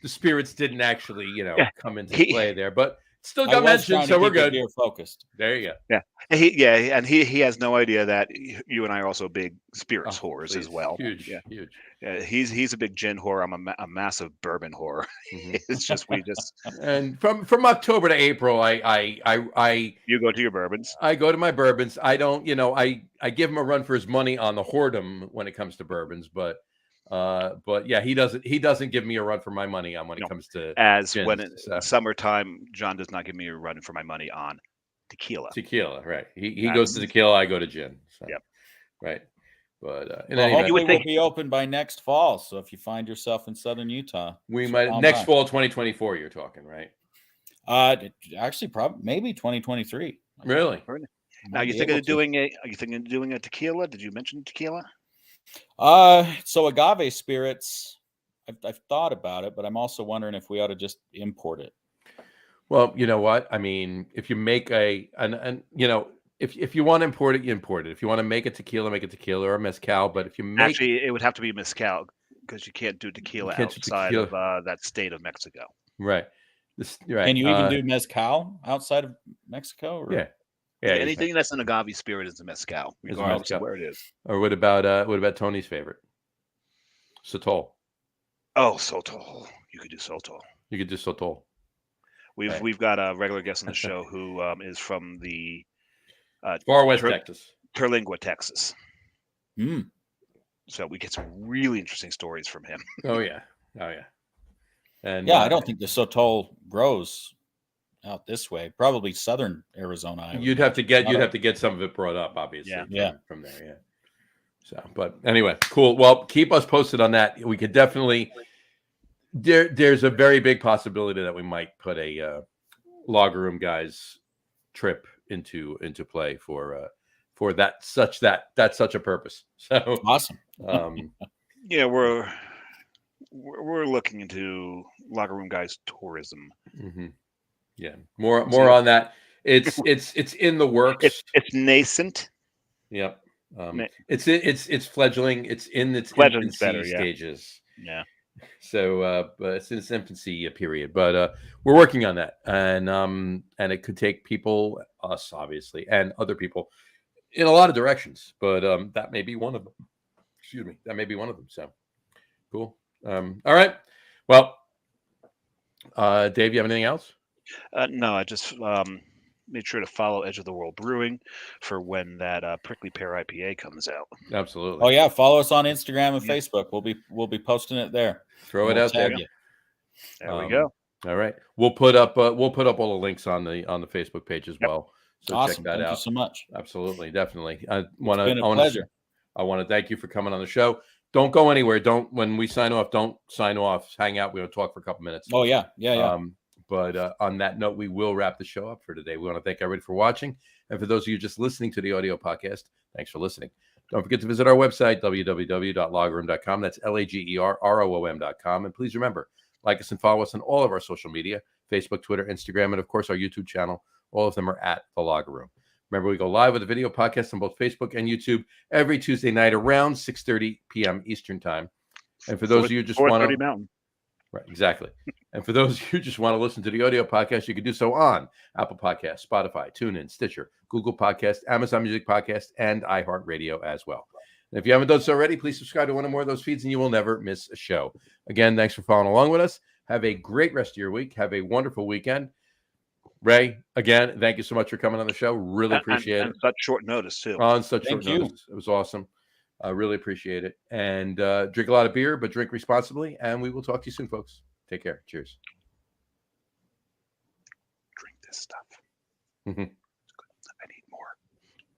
the spirits didn't actually, Yeah. come into play there, but still I got was mentioned, trying so to we're keep it good. beer focused. There you go. Yeah. And he has no idea that you and I are also big spirits whores as Please. well. Huge, Yeah. huge. He's a big gin whore. I'm a massive bourbon whore. Mhm. It's just And from October to April, I you go to your bourbons. I go to my bourbons. I don't, I give him a run for his money on the whoredom when it comes to bourbons, but yeah, he doesn't give me a run for my money on when No. it comes to As when gins. in summertime, John does not give me a run for my money on tequila. Tequila, right? He goes to tequila, I go to gin. So, Yep. right. But Well, hopefully would think- we'll be open by next fall. So if you find yourself in Southern Utah, we so might come next by. fall 2024. You're talking, right? Actually, probably maybe 2023. Really? Now are you thinking of doing a tequila? Did you mention tequila? So agave spirits, I've thought about it, but I'm also wondering if we ought to just import it. Well, you know what? I mean, if you make if you want to import it, you import it. If you want to make a tequila or a mezcal. But if you make Actually, it would have to be mezcal because you can't do tequila outside of that state of Mexico. Right. Right. Can you even do mezcal outside of Mexico? Or? Yeah. Anything that's an agave spirit is a mezcal, regardless of where it is. Or what about Tony's favorite? Sotol. Oh, Sotol. You could do Sotol. You could do Sotol. We've got a regular guest on the show who is from the far west Texas, Terlingua, Texas. Mm. So we get some really interesting stories from him. Oh yeah. And I don't think the Sotol grows out this way. Probably southern Arizona. You'd have to get some of it brought up, obviously. From there. Yeah. So, but anyway, cool. Well, keep us posted on that. We could definitely. There's a very big possibility that we might put a Lager Room guys trip into play for that's such a purpose. So awesome. Yeah, we're looking into Lager Room guys tourism. Mm-hmm. Yeah, more on that. It's in the works. It's nascent. Yep. It's fledgling. It's in its infancy stages. Yeah. So, but it's in its infancy period. But we're working on that, and it could take people, us obviously, and other people, in a lot of directions. But that may be one of them. Excuse me. That may be one of them. So, cool. All right. Well, Dave, you have anything else? No, I just made sure to follow Edge of the World Brewing for when that Prickly Pear IPA comes out. Absolutely. Oh yeah, follow us on Instagram and Facebook. We'll be posting it there. Throw it out there. There we go. All right, we'll put up all the links on the Facebook page as well. So awesome. Check that out. Thank you so much. Absolutely, definitely. It's been a pleasure. I want to thank you for coming on the show. Don't go anywhere. When we sign off, don't sign off. Hang out. We're going to talk for a couple minutes. Oh yeah. But on that note, we will wrap the show up for today. We want to thank everybody for watching. And for those of you just listening to the audio podcast, thanks for listening. Don't forget to visit our website, www.lagerroom.com. That's LAGERROOM.com. And please remember, like us and follow us on all of our social media, Facebook, Twitter, Instagram, and of course our YouTube channel. All of them are at The Lager Room. Remember, we go live with a video podcast on both Facebook and YouTube every Tuesday night around 6:30 p.m. Eastern time. And for those of you who just want to... Mountain. Right, exactly. And for those of you who just want to listen to the audio podcast, you can do so on Apple Podcasts, Spotify, TuneIn, Stitcher, Google Podcasts, Amazon Music Podcast, and iHeartRadio as well. And if you haven't done so already, please subscribe to one or more of those feeds and you will never miss a show. Again, thanks for following along with us. Have a great rest of your week. Have a wonderful weekend. Ray, again, thank you so much for coming on the show. Really appreciate it. Such short notice, too. On such short notice. It was awesome. I really appreciate it. And drink a lot of beer, but drink responsibly. And we will talk to you soon, folks. Take care. Cheers. Drink this stuff. Mm-hmm.